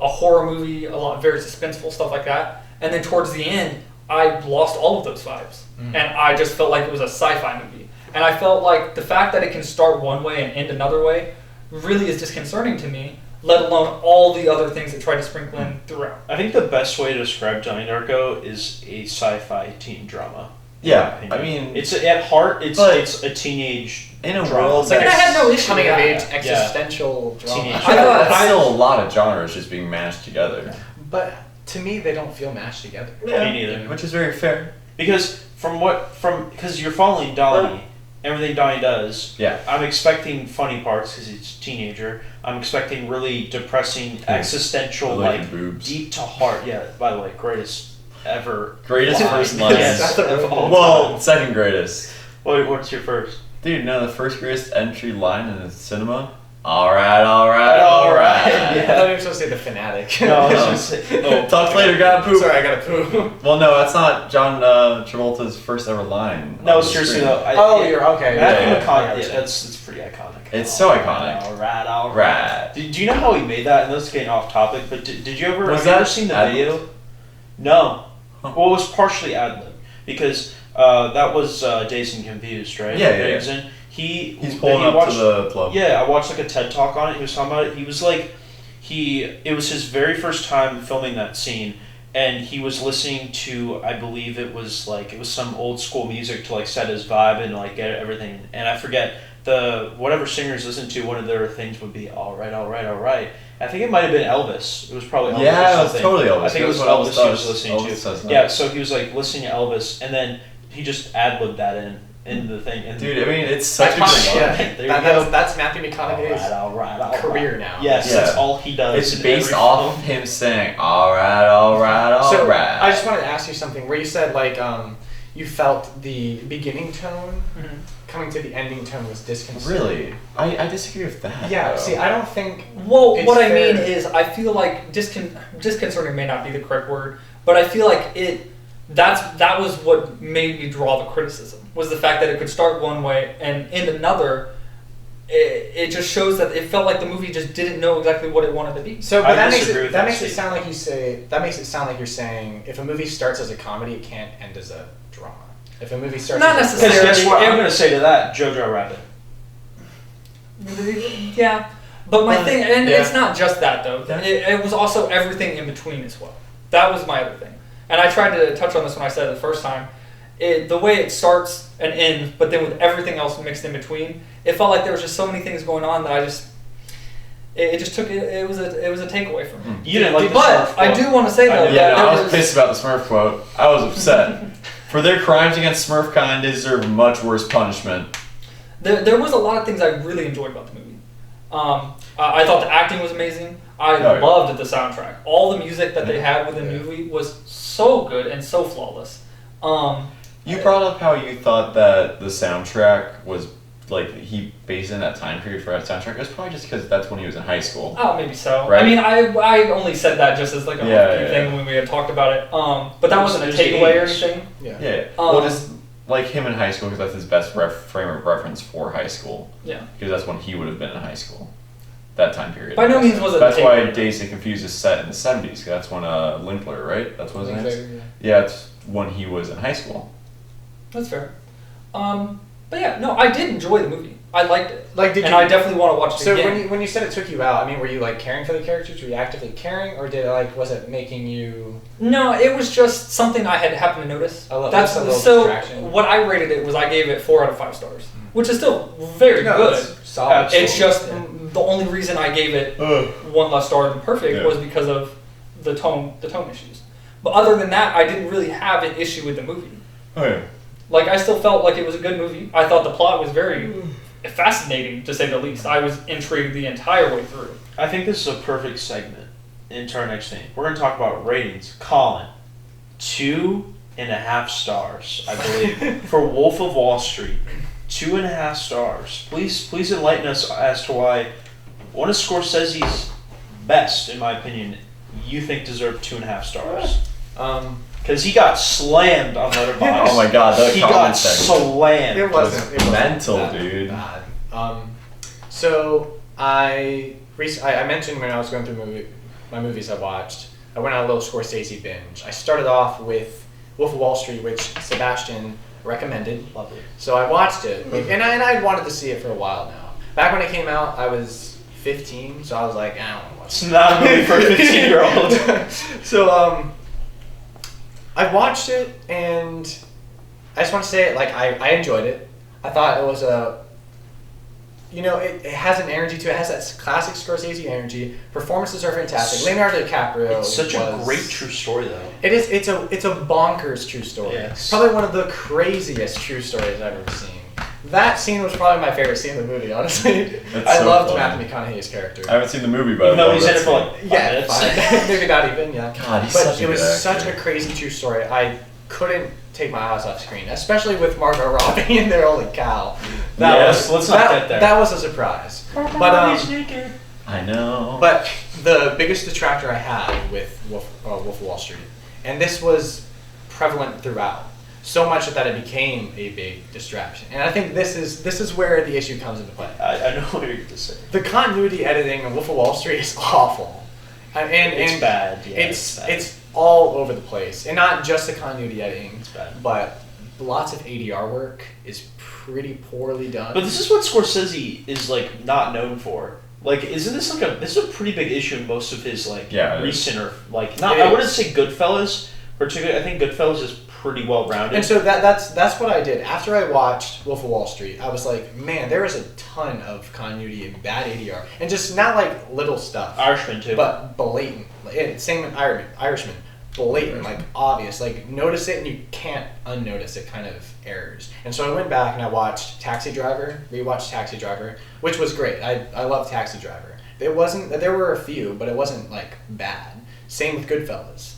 [SPEAKER 4] a horror movie, a lot very suspenseful stuff like that, and then towards the end, I lost all of those vibes, and I just felt like it was a sci-fi movie. And I felt like the fact that it can start one way and end another way really is disconcerting to me. Let alone all the other things that try to sprinkle in throughout.
[SPEAKER 3] I think the best way to describe Donnie Darko is a sci-fi teen drama.
[SPEAKER 2] Yeah,
[SPEAKER 3] in my
[SPEAKER 2] I
[SPEAKER 3] opinion.
[SPEAKER 2] mean,
[SPEAKER 3] it's at heart, it's
[SPEAKER 2] but
[SPEAKER 3] a teenage
[SPEAKER 2] in a
[SPEAKER 3] drama.
[SPEAKER 2] world
[SPEAKER 1] It's like
[SPEAKER 4] And I had no issue
[SPEAKER 1] coming
[SPEAKER 4] with
[SPEAKER 1] of
[SPEAKER 4] that.
[SPEAKER 1] age existential drama.
[SPEAKER 3] Teenage.
[SPEAKER 4] I thought-
[SPEAKER 2] that's still a lot of genres just being mashed together.
[SPEAKER 1] But to me, they don't feel mashed together.
[SPEAKER 3] Me neither.
[SPEAKER 2] Which is very fair.
[SPEAKER 3] Because because you're following Donnie, everything Donnie does.
[SPEAKER 2] Yeah.
[SPEAKER 3] I'm expecting funny parts because he's a teenager. I'm expecting really depressing, existential,
[SPEAKER 2] Like
[SPEAKER 3] like
[SPEAKER 2] boobs.
[SPEAKER 3] deep to heart. Yeah. By the way, greatest ever.
[SPEAKER 2] Greatest
[SPEAKER 3] line.
[SPEAKER 2] first lines.
[SPEAKER 3] Yes, of all
[SPEAKER 2] Well,
[SPEAKER 3] time.
[SPEAKER 2] second greatest.
[SPEAKER 3] What's your first?
[SPEAKER 2] Dude, no, the first greatest entry line in the cinema? Alright, alright, alright.
[SPEAKER 1] I thought you were supposed to say the fanatic.
[SPEAKER 3] No, I was just saying.
[SPEAKER 2] Talk later, gotta poop.
[SPEAKER 1] Sorry, I gotta poop.
[SPEAKER 2] Well, no, that's not John Travolta's first ever line.
[SPEAKER 3] No,
[SPEAKER 2] on the
[SPEAKER 3] seriously
[SPEAKER 2] screen.
[SPEAKER 3] though.
[SPEAKER 1] You're okay.
[SPEAKER 3] Matthew
[SPEAKER 2] Yeah,
[SPEAKER 3] McConaughey.
[SPEAKER 1] yeah.
[SPEAKER 3] That's pretty iconic.
[SPEAKER 2] It's so iconic.
[SPEAKER 3] Alright, alright.
[SPEAKER 2] Right.
[SPEAKER 3] Do you know how he made that? And this is getting off topic, but did you ever?
[SPEAKER 2] Was
[SPEAKER 3] have you ever
[SPEAKER 2] that
[SPEAKER 3] seen the
[SPEAKER 2] ad-libbed?
[SPEAKER 3] video? No.
[SPEAKER 2] Huh.
[SPEAKER 3] Well, it was partially ad lib because that was Dazed and Confused, right?
[SPEAKER 2] Yeah, yeah,
[SPEAKER 3] That he
[SPEAKER 2] yeah.
[SPEAKER 3] was in.
[SPEAKER 2] He's pulling
[SPEAKER 3] he
[SPEAKER 2] up
[SPEAKER 3] watched,
[SPEAKER 2] to the club.
[SPEAKER 3] Yeah, I watched like a TED talk on it. He was talking about it. He was like, it was his very first time filming that scene, and he was listening to, I believe it was some old school music to like set his vibe and like get everything. And I forget whatever singers listened to. One of their things would be all right, all right, all right. I think it might have been Elvis. It was probably Elvis.
[SPEAKER 2] Yeah,
[SPEAKER 3] or
[SPEAKER 2] it was
[SPEAKER 3] something.
[SPEAKER 2] totally Elvis.
[SPEAKER 3] I think it was
[SPEAKER 2] That's what
[SPEAKER 3] Elvis
[SPEAKER 2] Elvis
[SPEAKER 3] he was
[SPEAKER 2] does.
[SPEAKER 3] listening
[SPEAKER 2] Elvis
[SPEAKER 3] to.
[SPEAKER 2] does that.
[SPEAKER 3] Yeah, so he was like listening to Elvis, and then he just ad-libbed that in the thing. And
[SPEAKER 2] Dude, I mean, it's such a
[SPEAKER 1] Iconic,
[SPEAKER 2] good
[SPEAKER 1] yeah.
[SPEAKER 2] line.
[SPEAKER 3] There you go.
[SPEAKER 1] That's Matthew McConaughey's
[SPEAKER 3] all right.
[SPEAKER 1] career now.
[SPEAKER 3] Yes,
[SPEAKER 2] Yeah.
[SPEAKER 3] that's all he does.
[SPEAKER 2] It's
[SPEAKER 3] in
[SPEAKER 2] based
[SPEAKER 3] every
[SPEAKER 2] off
[SPEAKER 3] film.
[SPEAKER 2] of him saying, alright, alright,
[SPEAKER 1] So
[SPEAKER 2] alright.
[SPEAKER 1] I just wanted to ask you something where you said like you felt the beginning tone coming to the ending tone was disconcerting.
[SPEAKER 2] Really? I disagree with that.
[SPEAKER 1] Yeah.
[SPEAKER 2] though.
[SPEAKER 1] See, I don't think.
[SPEAKER 4] Well,
[SPEAKER 1] It's
[SPEAKER 4] what I
[SPEAKER 1] fair.
[SPEAKER 4] mean is, I feel like disconcerting may not be the correct word, but I feel like that was what made me draw the criticism, was the fact that it could start one way and end another. It just shows that it felt like the movie just didn't know exactly what it wanted to be.
[SPEAKER 1] So, but
[SPEAKER 3] I
[SPEAKER 1] that makes
[SPEAKER 3] disagree
[SPEAKER 1] it
[SPEAKER 3] with
[SPEAKER 1] that
[SPEAKER 3] that
[SPEAKER 1] makes it
[SPEAKER 3] statement.
[SPEAKER 1] sound like you say that makes it sound like you're saying if a movie starts as a comedy, it can't end as a drama. If a movie starts
[SPEAKER 4] Not
[SPEAKER 1] as a
[SPEAKER 3] Because
[SPEAKER 4] necessarily.
[SPEAKER 3] guess what? I'm
[SPEAKER 4] It-
[SPEAKER 3] going to say to that, Jojo Rabbit.
[SPEAKER 4] Yeah, but my thing, and
[SPEAKER 1] Yeah.
[SPEAKER 4] it's not just that though.
[SPEAKER 2] Yeah.
[SPEAKER 4] It was also everything in between as well. That was my other thing, and I tried to touch on this when I said it the first time. The way it starts and ends, but then with everything else mixed in between, it felt like there was just so many things going on that I just. It just took it. It was a takeaway from me.
[SPEAKER 3] You didn't like the
[SPEAKER 4] But
[SPEAKER 3] Smurf
[SPEAKER 4] I
[SPEAKER 3] quote.
[SPEAKER 4] do want to say though,
[SPEAKER 3] did.
[SPEAKER 2] Yeah,
[SPEAKER 4] that
[SPEAKER 2] no, I
[SPEAKER 4] there
[SPEAKER 2] was pissed about the Smurf quote. I was upset. For their crimes against Smurf kind, they deserve much worse punishment.
[SPEAKER 4] There was a lot of things I really enjoyed about the movie. I thought the acting was amazing. I
[SPEAKER 2] Oh, yeah.
[SPEAKER 4] loved the soundtrack. All the music that they had within the movie was so good and so flawless.
[SPEAKER 2] You brought up how you thought that the soundtrack was, like, he based in that time period for that soundtrack. It was probably just because that's when he was in high school.
[SPEAKER 4] Oh, maybe so.
[SPEAKER 2] Right.
[SPEAKER 4] I mean, I only said that just as like a
[SPEAKER 2] Yeah,
[SPEAKER 4] rookie
[SPEAKER 2] yeah,
[SPEAKER 4] thing
[SPEAKER 2] yeah.
[SPEAKER 4] when we had talked about it. But that wasn't a
[SPEAKER 3] There's the
[SPEAKER 4] takeaway or
[SPEAKER 3] age.
[SPEAKER 4] anything.
[SPEAKER 1] Yeah.
[SPEAKER 2] Yeah. Well, just like him in high school, because that's his best frame of reference for high school.
[SPEAKER 4] Yeah.
[SPEAKER 2] Because that's when he would have been in high school. That time period.
[SPEAKER 4] By no means was it.
[SPEAKER 2] That's
[SPEAKER 4] a
[SPEAKER 2] why
[SPEAKER 4] takeaway.
[SPEAKER 2] Dazed and Confused is set in the 70s, because that's when Linkler, right? That's what his name is?
[SPEAKER 1] Yeah.
[SPEAKER 2] Yeah, it's when he was in high school.
[SPEAKER 4] That's fair. But yeah, no, I did enjoy the movie. I liked it.
[SPEAKER 1] Like, did
[SPEAKER 4] and
[SPEAKER 1] you?
[SPEAKER 4] I definitely want to watch it
[SPEAKER 1] So
[SPEAKER 4] again.
[SPEAKER 1] when you said it took you out, I mean, were you like caring for the characters? Were you actively caring, or did was it making you?
[SPEAKER 4] No, it was just something I had happened to notice.
[SPEAKER 1] A little-
[SPEAKER 4] That's
[SPEAKER 1] just a little
[SPEAKER 4] so.
[SPEAKER 1] distraction.
[SPEAKER 4] What I rated it was I gave it 4 out of 5 stars. which is still very good.
[SPEAKER 1] It's solid.
[SPEAKER 4] It's just the only reason I gave it one less star than perfect was because of the tone issues. But other than that, I didn't really have an issue with the movie.
[SPEAKER 2] Oh, yeah.
[SPEAKER 4] Like, I still felt like it was a good movie. I thought the plot was very fascinating, to say the least. I was intrigued the entire way through.
[SPEAKER 3] I think this is a perfect segment into our next thing. We're going to talk about ratings. Collin, 2.5 stars, I believe, for Wolf of Wall Street. 2.5 stars. Please enlighten us as to why one of Scorsese's best, in my opinion, you think deserved 2.5 stars. Because he got slammed on Letterboxd.
[SPEAKER 2] Oh my god, that
[SPEAKER 3] he
[SPEAKER 2] comment
[SPEAKER 3] got
[SPEAKER 2] section.
[SPEAKER 3] slammed.
[SPEAKER 1] It wasn't
[SPEAKER 2] mental,
[SPEAKER 1] that
[SPEAKER 2] dude.
[SPEAKER 1] Bad. So I mentioned when I was going through my movies I watched, I went on a little Scorsese binge. I started off with Wolf of Wall Street, which Sebastian recommended.
[SPEAKER 3] Lovely.
[SPEAKER 1] So I watched it, and I wanted to see it for a while now. Back when it came out, I was 15, so I was like, I don't want to watch
[SPEAKER 3] It's not a movie for a 15-year-old.
[SPEAKER 1] So I watched it, and I just want to say it, like, I enjoyed it. I thought it was it has an energy to it. It has that classic Scorsese energy. Performances are fantastic. Leonardo DiCaprio.
[SPEAKER 3] It's such a great true story, though.
[SPEAKER 1] It is. It's a bonkers true story.
[SPEAKER 3] Yes.
[SPEAKER 1] Probably one of the craziest true stories I've ever seen. That scene was probably my favorite scene in the movie, honestly. I loved Matthew McConaughey's character.
[SPEAKER 2] I haven't seen the movie, but
[SPEAKER 3] no, he's in it for like 5
[SPEAKER 1] yeah,
[SPEAKER 3] minutes.
[SPEAKER 1] maybe not even. Yeah.
[SPEAKER 2] God, he's
[SPEAKER 1] but
[SPEAKER 2] such a
[SPEAKER 1] it was
[SPEAKER 2] good
[SPEAKER 1] such
[SPEAKER 2] actor.
[SPEAKER 1] a crazy true story. I couldn't take my eyes off screen, especially with Margot Robbie in there. Holy cow!
[SPEAKER 3] Let's not get there.
[SPEAKER 1] That was a surprise. But
[SPEAKER 2] I know.
[SPEAKER 1] But the biggest detractor I had with Wolf of Wall Street, and this was prevalent throughout, so much that it became a big distraction. And I think this is where the issue comes into play.
[SPEAKER 3] I know what you're going to say.
[SPEAKER 1] The continuity editing of Wolf of Wall Street is awful, and
[SPEAKER 3] It's bad. Yeah,
[SPEAKER 1] it's all over the place, and not just the continuity editing,
[SPEAKER 3] It's bad.
[SPEAKER 1] but lots of ADR work is pretty poorly done.
[SPEAKER 3] But this is what Scorsese is like not known for. Like, isn't this like this is a pretty big issue in most of his like recent or like not? I wouldn't say Goodfellas particularly. I think Goodfellas is pretty well rounded.
[SPEAKER 1] And so that's what I did after I watched Wolf of Wall Street. I was like, man, there is a ton of continuity and bad ADR, and just not like little stuff.
[SPEAKER 3] Irishman too,
[SPEAKER 1] but blatant. Same with Irishman. Blatant, like obvious, like notice it and you can't unnotice it kind of errors. And so I went back and I watched rewatched Taxi Driver, which was great. I love Taxi Driver. There were a few, but it wasn't like bad. Same with Goodfellas,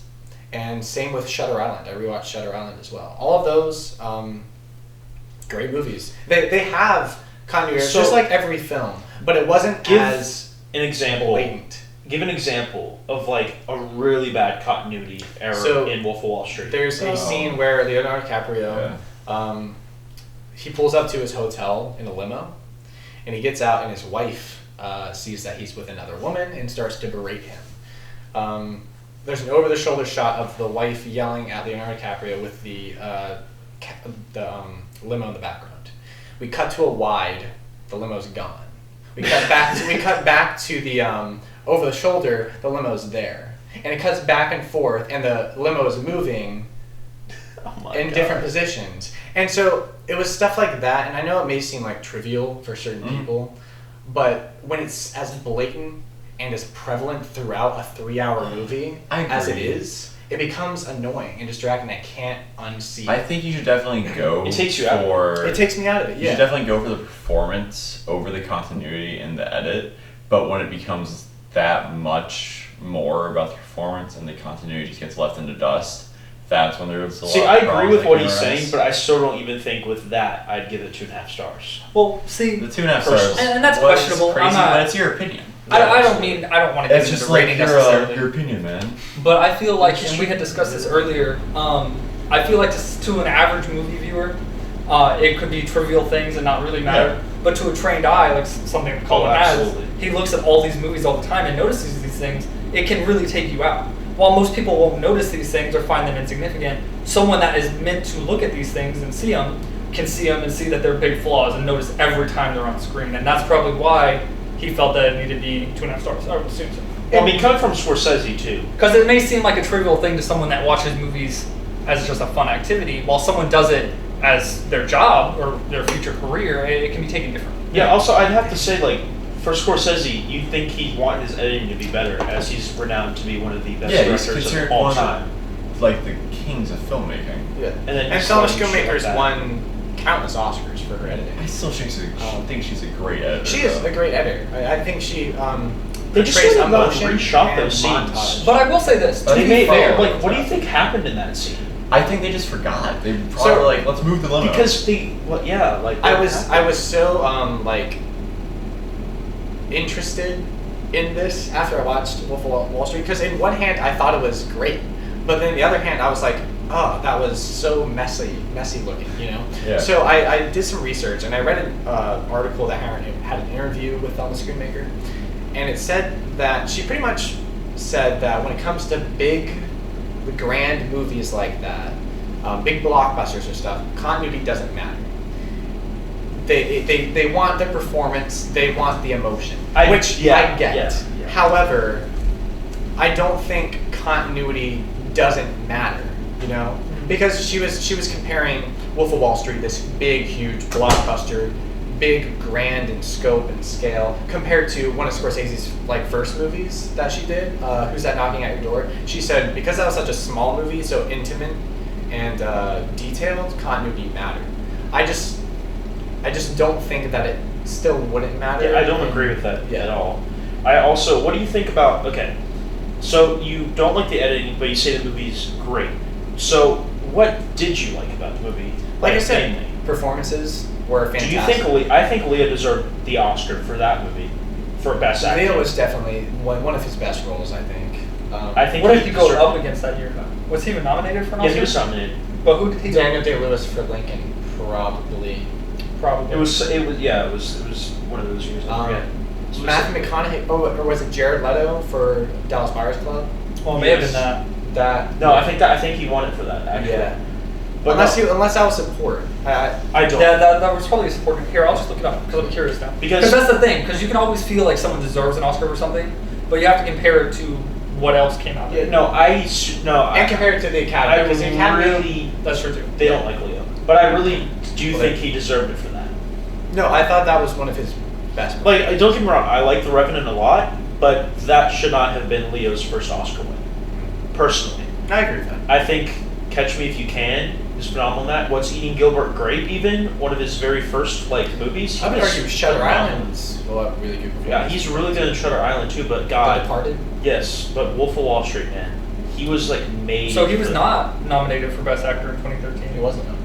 [SPEAKER 1] and same with Shutter Island. I rewatched Shutter Island as well. All of those great movies. They have continuity, just like every film, but it wasn't as
[SPEAKER 3] an example.
[SPEAKER 1] Blatant.
[SPEAKER 3] Give an example of like a really bad continuity error in Wolf of Wall Street.
[SPEAKER 1] There's a scene where Leonardo DiCaprio, he pulls up to his hotel in a limo, and he gets out, and his wife sees that he's with another woman and starts to berate him. There's an over-the-shoulder shot of the wife yelling at Leonardo DiCaprio with the limo in the background. We cut to a wide. The limo's gone. We cut back to the over the shoulder. The limo's there, and it cuts back and forth, and the limo is moving in different positions. And so it was stuff like that. And I know it may seem like trivial for certain people, but when it's as blatant and as prevalent throughout a 3-hour movie as it is, it becomes annoying and distracting. I can't unsee.
[SPEAKER 2] I think you should definitely go.
[SPEAKER 3] It takes you out.
[SPEAKER 1] It takes me out of it.
[SPEAKER 2] You should definitely go for the performance over the continuity and the edit. But when it becomes that much more about the performance and the continuity just gets left into dust, that's when there's a lot.
[SPEAKER 3] See, I agree with what he's saying, but I still don't even think with that I'd give it 2.5 stars.
[SPEAKER 4] Well, see,
[SPEAKER 2] the 2.5 stars,
[SPEAKER 4] and that's questionable.
[SPEAKER 2] Crazy, but it's your opinion.
[SPEAKER 4] I don't want to give it a rating necessarily.
[SPEAKER 2] Your opinion, man.
[SPEAKER 4] But I feel like, and we had discussed this earlier, I feel like to an average movie viewer, it could be trivial things and not really matter. Yeah. But to a trained eye, like something Collin has, he looks at all these movies all the time and notices these things. It can really take you out. While most people won't notice these things or find them insignificant, someone that is meant to look at these things and see them can see them and see that they're big flaws and notice every time they're on screen. And that's probably why he felt that it needed to be 2.5 stars. I would assume so.
[SPEAKER 3] Well, I mean, coming from Scorsese too.
[SPEAKER 4] Because it may seem like a trivial thing to someone that watches movies as just a fun activity, while someone does it as their job or their future career, it can be taken differently.
[SPEAKER 3] Yeah. Also, I'd have to say, like, for Scorsese, you'd think he'd want his editing to be better, as he's renowned to be one of the best directors of all time.
[SPEAKER 2] Like the kings of filmmaking.
[SPEAKER 1] Yeah.
[SPEAKER 3] And
[SPEAKER 1] Selma Schoonmaker's won countless Oscars for her editing.
[SPEAKER 2] I still think she's a great editor.
[SPEAKER 1] She is a great editor. I think she
[SPEAKER 3] they just
[SPEAKER 1] portrays
[SPEAKER 3] sort of
[SPEAKER 1] emotion
[SPEAKER 3] reshot
[SPEAKER 1] and
[SPEAKER 3] those scenes.
[SPEAKER 1] montage.
[SPEAKER 4] But I will say this: to
[SPEAKER 3] They
[SPEAKER 4] be
[SPEAKER 3] made
[SPEAKER 4] fair,
[SPEAKER 3] like, what do you think happened in that scene?
[SPEAKER 2] I think they just forgot. They probably were like, let's move the limo.
[SPEAKER 3] Because
[SPEAKER 1] I was so like interested in this after I watched Wolf of Wall Street, because in one hand I thought it was great, but then the other hand I was like, oh, that was so messy looking, you know?
[SPEAKER 2] Yeah.
[SPEAKER 1] So I did some research, and I read an article that had an interview with Selma Schoonmaker, and it said that she pretty much said that when it comes to big, grand movies like that, big blockbusters or stuff, continuity doesn't matter. They want the performance, they want the emotion, which I get.
[SPEAKER 3] Yeah.
[SPEAKER 1] However, I don't think continuity doesn't matter, you know? Because she was comparing Wolf of Wall Street, this big, huge blockbuster, big, grand in scope and scale, compared to one of Scorsese's like first movies that she did, Who's That Knocking at Your Door? She said because that was such a small movie, so intimate and detailed, continuity mattered. I just don't think that it still wouldn't matter.
[SPEAKER 3] Yeah, I don't agree with that at all. I also, what do you think about, okay, so you don't like the editing, but you say the movie's great. So what did you like about the movie?
[SPEAKER 1] Like I said,
[SPEAKER 3] mainly?
[SPEAKER 1] Performances were fantastic.
[SPEAKER 3] Do you think I think Leo deserved the Oscar for that movie, for Best Actor?
[SPEAKER 1] Leo was definitely one of his best roles, I think.
[SPEAKER 3] I think.
[SPEAKER 4] What did he go up against that year? Was he even nominated for an Oscar?
[SPEAKER 3] Yeah, he was nominated.
[SPEAKER 4] But who did he?
[SPEAKER 1] Daniel Day-Lewis for Lincoln, probably.
[SPEAKER 3] It was one of those years. I forget.
[SPEAKER 1] Matthew McConaughey, or was it Jared Leto for Dallas Buyers Club?
[SPEAKER 4] Well, it may have been that.
[SPEAKER 3] No, I think he won it for that. Actually.
[SPEAKER 1] Yeah.
[SPEAKER 3] But
[SPEAKER 1] unless that was support. I don't.
[SPEAKER 4] Yeah, that was probably a support. Here, I'll just look it up because I'm curious now. Because that's the thing. Because you can always feel like someone deserves an Oscar for something, but you have to compare it to what else came out.
[SPEAKER 1] Yeah,
[SPEAKER 3] and
[SPEAKER 1] compare it to the Academy.
[SPEAKER 3] Because the Academy,
[SPEAKER 4] that's true too.
[SPEAKER 3] They don't like Leo, but I really do think he deserved it for that.
[SPEAKER 1] No, I thought that was one of his best movies.
[SPEAKER 3] Like, don't get me wrong, I like The Revenant a lot, but that should not have been Leo's first Oscar win. Personally,
[SPEAKER 1] I agree with that.
[SPEAKER 3] I think Catch Me If You Can is phenomenal in that. What's Eating Gilbert Grape, even one of his very first movies.
[SPEAKER 1] I would argue Shutter Island's really good performance.
[SPEAKER 3] Yeah, he's really good in Shutter Island too. But God,
[SPEAKER 1] The Departed.
[SPEAKER 3] Yes, but Wolf of Wall Street, man, he was made.
[SPEAKER 4] So he was not nominated for Best Actor in 2013.
[SPEAKER 1] He wasn't nominated.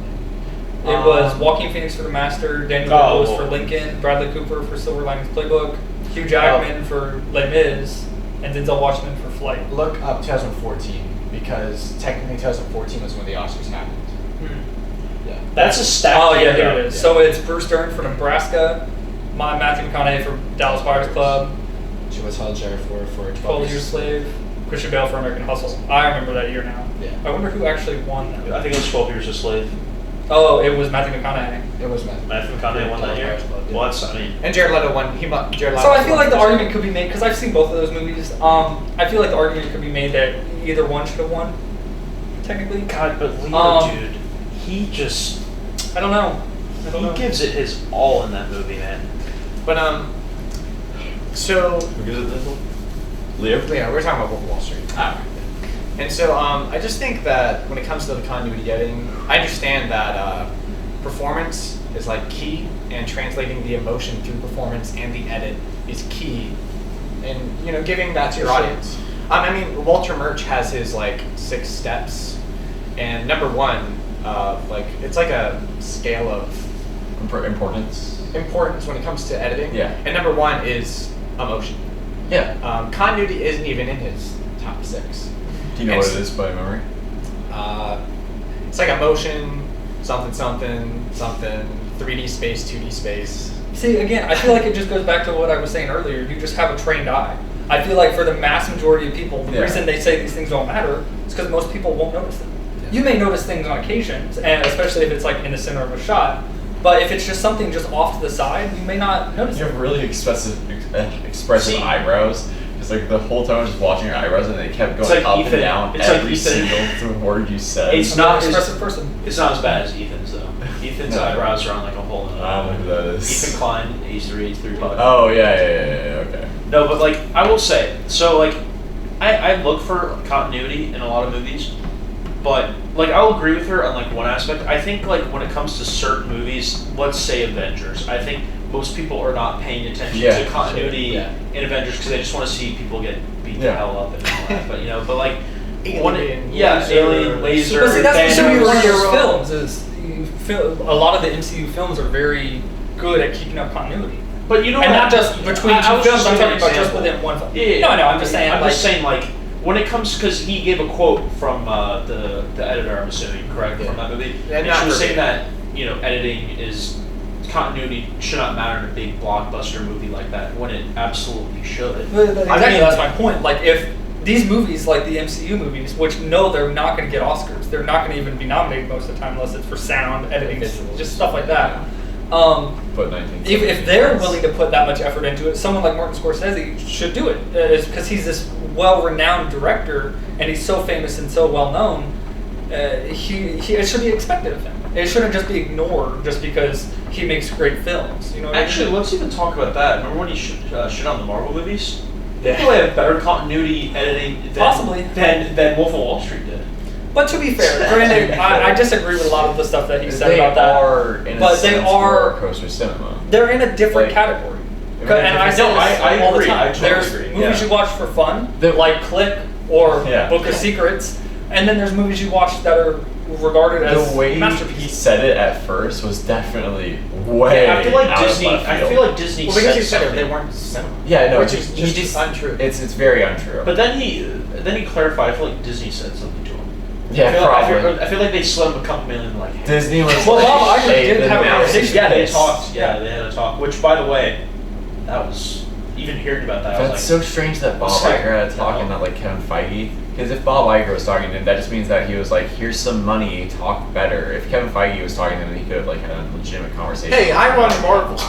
[SPEAKER 4] It was Joaquin Phoenix for The Master, Daniel Day-Lewis for Lincoln, Bradley Cooper for Silver Linings Playbook, Hugh Jackman for Les Mis, and Denzel Washington for Flight.
[SPEAKER 1] Look up 2014 because technically 2014 was when the Oscars happened. Yeah.
[SPEAKER 3] That's a stack.
[SPEAKER 4] Oh yeah, here it is. Yeah. So it's Bruce Dern for Nebraska, Matthew McConaughey for Dallas Buyers Club,
[SPEAKER 1] Chiwetel Ejiofor for
[SPEAKER 4] 12 Years Slave, Christian Bale for American Hustle. I remember that year now.
[SPEAKER 1] Yeah.
[SPEAKER 4] I wonder who actually won that.
[SPEAKER 3] I think it was 12 Years a Slave.
[SPEAKER 4] Oh, it was Matthew McConaughey.
[SPEAKER 1] It was Matthew
[SPEAKER 3] McConaughey won that year. Well, that's
[SPEAKER 1] and Jared Leto won. Jared Leto.
[SPEAKER 4] So I feel like the argument could be made because I've seen both of those movies. I feel like the argument could be made that either one should have won. Technically.
[SPEAKER 3] God, but Leo, dude, he just.
[SPEAKER 4] I don't know.
[SPEAKER 3] He gives it his all in that movie, man.
[SPEAKER 1] But so.
[SPEAKER 2] Who gives it this one? Leo.
[SPEAKER 1] Yeah, we're talking about Wolf of Wall Street.
[SPEAKER 2] Ah.
[SPEAKER 1] And so I just think that when it comes to the continuity editing, I understand that performance is key, and translating the emotion through performance and the edit is key, and giving that to your audience. I mean, Walter Murch has his 6 steps, and number 1, it's like a scale of importance when it comes to editing.
[SPEAKER 2] Yeah.
[SPEAKER 1] And number 1 is emotion.
[SPEAKER 2] Yeah.
[SPEAKER 1] Continuity isn't even in his top 6.
[SPEAKER 2] Do you know what it is by memory?
[SPEAKER 1] It's like emotion, something, 3D space, 2D space.
[SPEAKER 4] See, again, I feel like it just goes back to what I was saying earlier. You just have a trained eye. I feel like for the mass majority of people, the reason they say these things don't matter is because most people won't notice them. Yeah. You may notice things on occasions, and especially if it's in the center of a shot. But if it's just something just off to the side, you may not notice it.
[SPEAKER 2] You have really expressive eyebrows. Because like the whole time I was just watching your eyebrows and they kept going
[SPEAKER 3] like
[SPEAKER 2] up
[SPEAKER 3] Ethan.
[SPEAKER 2] and down
[SPEAKER 3] It's like
[SPEAKER 2] every
[SPEAKER 3] Ethan.
[SPEAKER 2] single word you said.
[SPEAKER 3] It's
[SPEAKER 4] I'm not
[SPEAKER 3] not
[SPEAKER 4] an
[SPEAKER 3] as
[SPEAKER 4] expressive person.
[SPEAKER 3] It's not as bad as Ethan's though. Ethan's
[SPEAKER 2] No.
[SPEAKER 3] eyebrows are on like a whole nother
[SPEAKER 2] I don't know who that
[SPEAKER 3] level.
[SPEAKER 2] is.
[SPEAKER 3] Ethan Klein, H3 Pod.
[SPEAKER 2] Oh yeah, okay.
[SPEAKER 3] No, but like I will say, so like I look for continuity in a lot of movies, but like I'll agree with her on like one aspect. I think like when it comes to certain movies, let's say Avengers, I think most people are not paying attention
[SPEAKER 2] Yeah,
[SPEAKER 3] to continuity
[SPEAKER 1] sure, yeah.
[SPEAKER 3] in Avengers because they just want to see people get beat the
[SPEAKER 2] Yeah.
[SPEAKER 3] hell up and all that. But but like
[SPEAKER 1] Alien, laser,
[SPEAKER 3] Alien, laser.
[SPEAKER 4] But see, that's
[SPEAKER 3] Thanos.
[SPEAKER 4] the beauty of one of those
[SPEAKER 1] Hero.
[SPEAKER 4] films is a lot of the MCU films are very good at keeping up continuity.
[SPEAKER 3] But you know
[SPEAKER 4] And
[SPEAKER 3] what?
[SPEAKER 4] not just between
[SPEAKER 3] I
[SPEAKER 4] two
[SPEAKER 3] was
[SPEAKER 4] films, I'm
[SPEAKER 3] giving
[SPEAKER 4] talking
[SPEAKER 3] an
[SPEAKER 4] about just
[SPEAKER 3] example.
[SPEAKER 4] within one film.
[SPEAKER 3] Yeah,
[SPEAKER 4] No, I know, I'm just saying,
[SPEAKER 3] I'm
[SPEAKER 4] like,
[SPEAKER 3] just saying, like, when it comes, because he gave a quote from the editor, I'm assuming, correct,
[SPEAKER 1] Yeah.
[SPEAKER 3] from that movie,
[SPEAKER 1] Yeah,
[SPEAKER 3] and
[SPEAKER 1] not
[SPEAKER 3] she was saying
[SPEAKER 1] verbatim.
[SPEAKER 3] that editing is continuity should not matter in a big blockbuster movie like that when it absolutely should.
[SPEAKER 4] Exactly,
[SPEAKER 1] I mean-
[SPEAKER 4] that's my point. Like, if these movies, like the MCU movies, which no, they're not going to get Oscars. They're not going to even be nominated most of the time unless it's for sound, editing,
[SPEAKER 1] Visuals.
[SPEAKER 4] just stuff like that.
[SPEAKER 2] But 19.
[SPEAKER 4] If they're willing to put that much effort into it, someone like Martin Scorsese should do it. Because he's this well-renowned director and he's so famous and so well-known. It should be expected of him. It shouldn't just be ignored just because he makes great films. You know what
[SPEAKER 3] Actually,
[SPEAKER 4] I mean?
[SPEAKER 3] let's even talk about that. Remember when he shit on the Marvel movies? They
[SPEAKER 1] Yeah.
[SPEAKER 3] probably have better continuity editing than,
[SPEAKER 4] Possibly.
[SPEAKER 3] than Wolf of Wall Street did.
[SPEAKER 4] But to be fair, granted, I disagree with a lot of the stuff that he said
[SPEAKER 2] They
[SPEAKER 4] about that.
[SPEAKER 2] are in a
[SPEAKER 4] But they
[SPEAKER 2] sense
[SPEAKER 4] are-
[SPEAKER 2] roller coaster cinema.
[SPEAKER 4] They're in a different
[SPEAKER 2] Like-
[SPEAKER 4] category.
[SPEAKER 2] They're in a
[SPEAKER 4] And I
[SPEAKER 2] different-
[SPEAKER 4] say
[SPEAKER 3] No,
[SPEAKER 4] this
[SPEAKER 3] I
[SPEAKER 4] all the
[SPEAKER 3] agree.
[SPEAKER 4] time.
[SPEAKER 3] I totally
[SPEAKER 4] There's
[SPEAKER 3] agree.
[SPEAKER 4] movies
[SPEAKER 2] Yeah.
[SPEAKER 4] you watch for fun,
[SPEAKER 2] The-
[SPEAKER 4] like Click or
[SPEAKER 2] Yeah.
[SPEAKER 4] Book of Secrets, and then there's movies you watch that are regarded as
[SPEAKER 2] The way he
[SPEAKER 4] masterpieces.
[SPEAKER 2] said it at first was definitely way
[SPEAKER 3] I feel like
[SPEAKER 2] out
[SPEAKER 3] Disney.
[SPEAKER 2] of left
[SPEAKER 3] I
[SPEAKER 2] field.
[SPEAKER 3] feel like Disney.
[SPEAKER 1] Well, because
[SPEAKER 3] said
[SPEAKER 1] you said it,
[SPEAKER 3] something.
[SPEAKER 1] they weren't cinema.
[SPEAKER 2] Yeah, no,
[SPEAKER 1] Which
[SPEAKER 2] he
[SPEAKER 1] is just untrue.
[SPEAKER 2] It's very untrue.
[SPEAKER 3] But then he clarified. I feel like Disney said something to him.
[SPEAKER 2] yeah,
[SPEAKER 3] I feel like,
[SPEAKER 2] probably.
[SPEAKER 3] I feel like they slid him a couple million. Like hey.
[SPEAKER 2] Disney was
[SPEAKER 4] Well,
[SPEAKER 2] like,
[SPEAKER 4] Bob Iger
[SPEAKER 2] hey,
[SPEAKER 4] did
[SPEAKER 2] the
[SPEAKER 4] have a
[SPEAKER 2] mouse
[SPEAKER 4] conversation.
[SPEAKER 2] is
[SPEAKER 3] Yeah, they
[SPEAKER 2] pissed.
[SPEAKER 3] talked. Yeah, they had a talk. Which, by the way, that was even hearing about that. I was
[SPEAKER 2] That's
[SPEAKER 3] like,
[SPEAKER 2] so strange that Bob
[SPEAKER 3] It's like,
[SPEAKER 2] Iger had a talk and
[SPEAKER 3] no.
[SPEAKER 2] not like Kevin Feige. Because if Bob Iger was talking to him, that just means that he was like, "Here's some money, talk better." If Kevin Feige was talking to him, he could have like had a legitimate conversation.
[SPEAKER 1] Hey, I run Marvel.